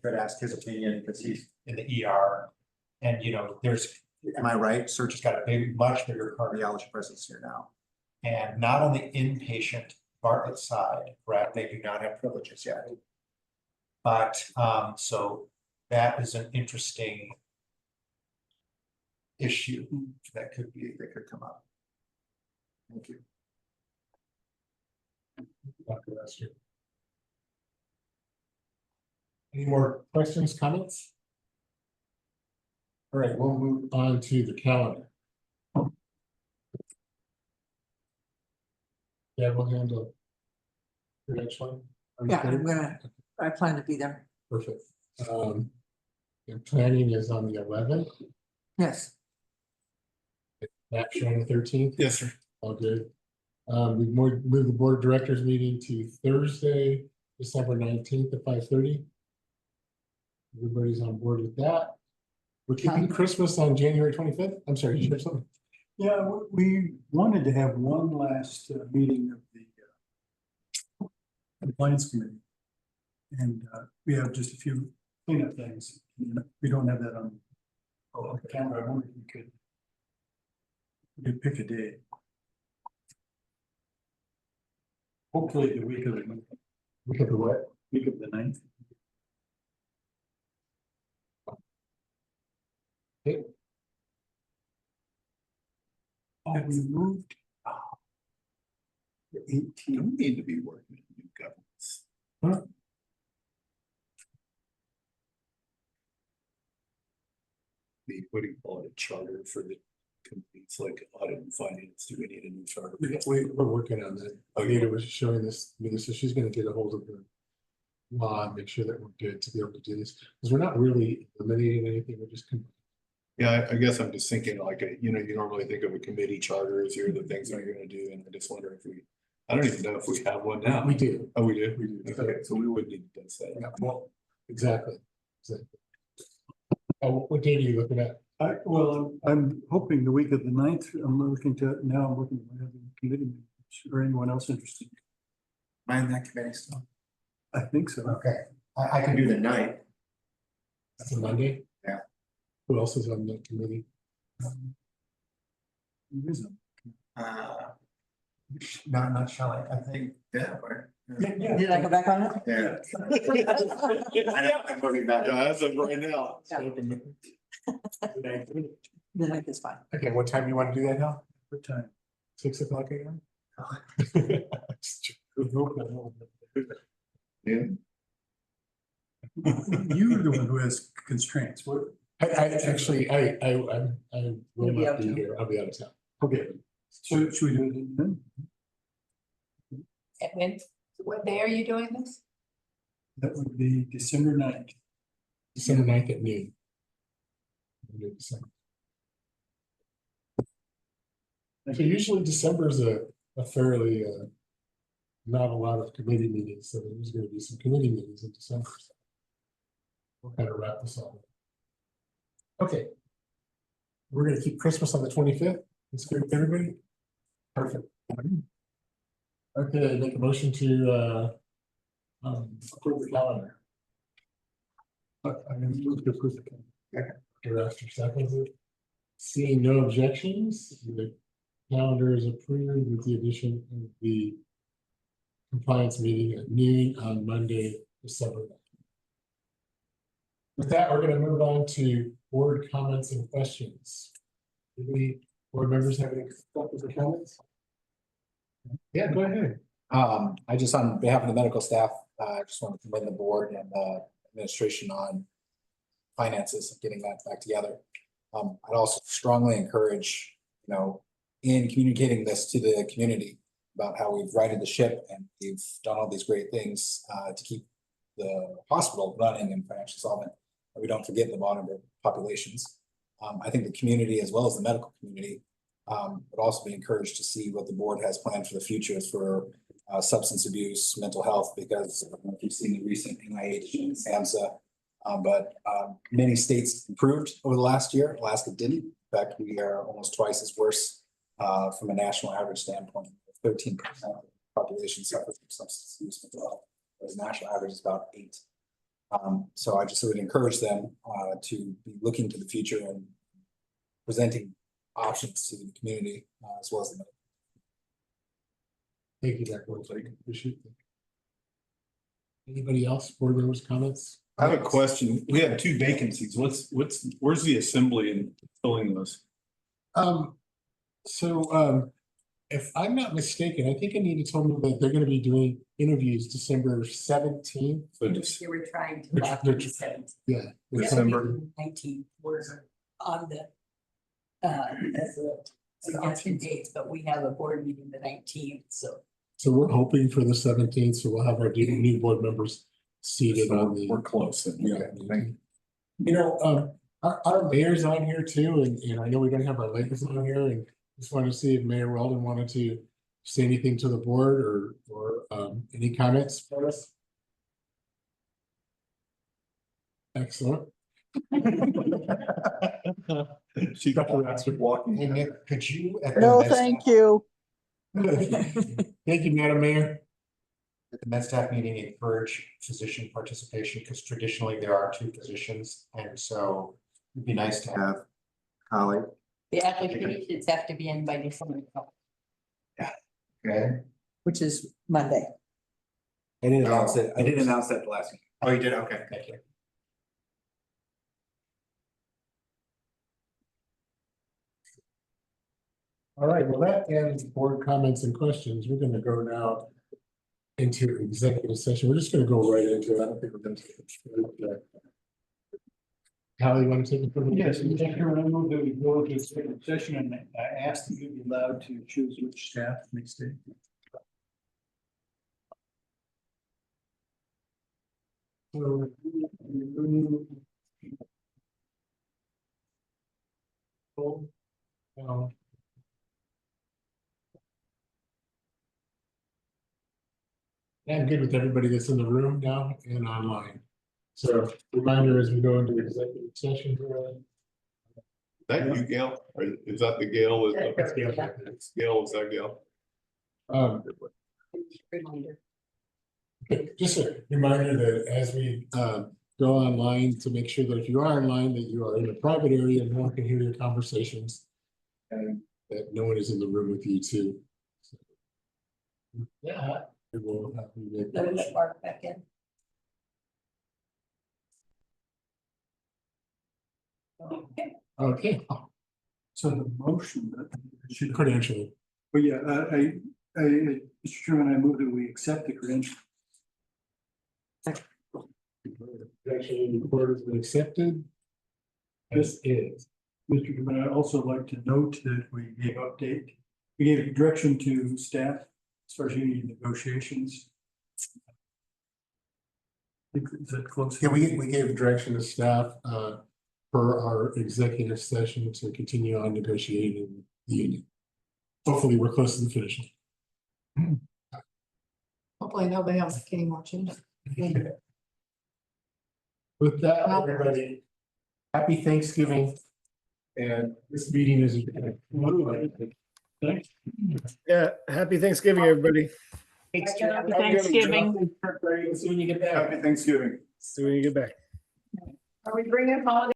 could ask his opinion because he's in the ER. And, am I right? Search has got a much bigger cardiology presence here now. And not on the inpatient Bartlett side, correct? They do not have privileges yet. But so that is an interesting issue that could come up. Thank you. Dr. Astor. Any more questions, comments? All right, we'll move on to the calendar. Yeah, we'll handle the next one. Yeah, I plan to be there. Perfect. And planning is on the 11th, Yes. action on the 13th. Yes, sir. All good. We've moved the board of directors meeting to Thursday, December 19th at 5:30. Everybody's on board with that. We're keeping Christmas on January 25th. I'm sorry, you said something? Yeah, we wanted to have one last meeting of the compliance committee. And we have just a few cleanup things. We don't have that on the camera. I wonder if we could pick a day. Hopefully the week of the 9th. Week of the what? Week of the 9th. Okay. Oh, we moved. The 18th. Need to be working. What do you call it, a charter for the companies like audit and finance? Do we need a new charter? We're working on that. Anita was showing this, so she's gonna get a hold of the law and make sure that we're good to be able to do this, because we're not really eliminating anything, we're just. Yeah, I guess I'm just thinking like, you normally think of a committee charter as here are the things that you're gonna do, and I just wonder if I don't even know if we have one now. We do. Oh, we do? We do. Okay, so we would need to do that. Yeah, well, exactly. Oh, what date are you looking at? I'm hoping the week of the 9th. I'm looking at my committee meetings, or anyone else interested. Mind that committee stuff. I think so. Okay, I can do the 9th. That's a Monday? Yeah. Who else is on the committee? Who is it? Not Shelley, I think. Yeah. Did I go back on it? Yeah. I'm moving back. Yeah, as of right now. The ninth is fine. Okay, what time you want to do that now? What time? 6 o'clock AM? Yeah. You're the one who has constraints. What? I will You'll be not out be too? here, I'll be out of town. Okay. So should we do it then? And when, what day are you doing this? That would be December 9th. December 9th at noon. So usually December is a fairly, not a lot of committee meetings, so there's gonna be some committee meetings in December. So we'll kind of wrap this all up. Okay. We're gonna keep Christmas on the 25th. That's good with everybody? Perfect. Okay, make a motion to approve the calendar. I'm going to move to approve the calendar. Director seconds it. Seeing no objections, the calendar is approved with the addition of the compliance meeting at noon on Monday, December 9th. With that, we're going to move on to board comments and questions. Do any board members have any questions or comments? Yeah, go ahead. I just, on behalf of the medical staff, I just want to commend the board and administration on finances and getting that back together. I'd also strongly encourage, in communicating this to the community about how we've righted the ship and we've done all these great things to keep the hospital running and financially solvent, that we don't forget the vulnerable populations. I think the community, as well as the medical community, would also be encouraged to see what the board has planned for the future for substance abuse, mental health, because you've seen the recent NIH and SAMHSA. But many states improved over the last year. Alaska didn't. In fact, we are almost twice as worse from a national average standpoint. 13% of the population suffers from substance abuse mental health, whereas national average is about 8%. So I just would encourage them to be looking to the future and presenting options to the community as well as the. Thank you, Dr. Woodlake. Appreciate that. Anybody else, board members, comments? I have a question. We have 2 vacancies. Where's the assembly in filling those? If I'm not mistaken, I think Anita told me that they're gonna be doing interviews December 17th. So just, They were trying to. They're- lock they're- in the 17th. Yeah. December. 19th was on the, as a suggestion dates, but we have a board meeting the 19th, so. So we're hoping for the 17th, so we'll have our new board members seated on the. we're close. Yeah. Our mayor's on here too, and I know we don't have our ladies on here, and just wanted to see if Mayor Weldon wanted to say anything to the board or any comments for us. Excellent. She got walking. Hey, Nick, could you? No, thank you. Thank you, Madam Mayor. At the Med staff meeting, encourage physician participation, because traditionally there are 2 physicians, and so it'd be nice to have colleague. The applications have to be in by December 12th, Okay. which is Monday. I didn't announce it. I didn't announce that the last meeting. Oh, you did? Okay, thank you. All right, well, that ends board comments and questions. We're gonna go now into executive session. We're just gonna go right into it. I don't think we're gonna take it. How you want to take it from? Yes, Mr. Chairman, I move that we go into executive session and I ask that you be allowed to choose which staff may stay. So, I'm good with everybody that's in the room now and online. So reminder as we go into executive session. Is that you, Gail? Or is that the Gail? That's Gail. Gail, is that Gail? Reminder. Just a reminder that as we go online, to make sure that if you are online, that you are in a private area and no one can hear your conversations. And that no one is in the room with you too. Yeah. We will have you make Let that. Mark back in. Okay, So the motion should, credentialing. but yeah, Mr. Chairman, I move that we accept the credential. Credentialing report has been accepted. As is. Mr. Chairman, I'd also like to note that we gave direction to staff as far as union negotiations. Is that close? Yeah, we gave direction to staff per our executive session to continue on negotiating with the union. Hopefully, we're close to the finish line. Hopefully nobody else can watch it. With that, everybody, happy Thanksgiving. And this meeting is. Thanks. Yeah, happy Thanksgiving, everybody. Thanksgiving. Soon you get back. Happy Thanksgiving. See you when you get back. Are we bringing holiday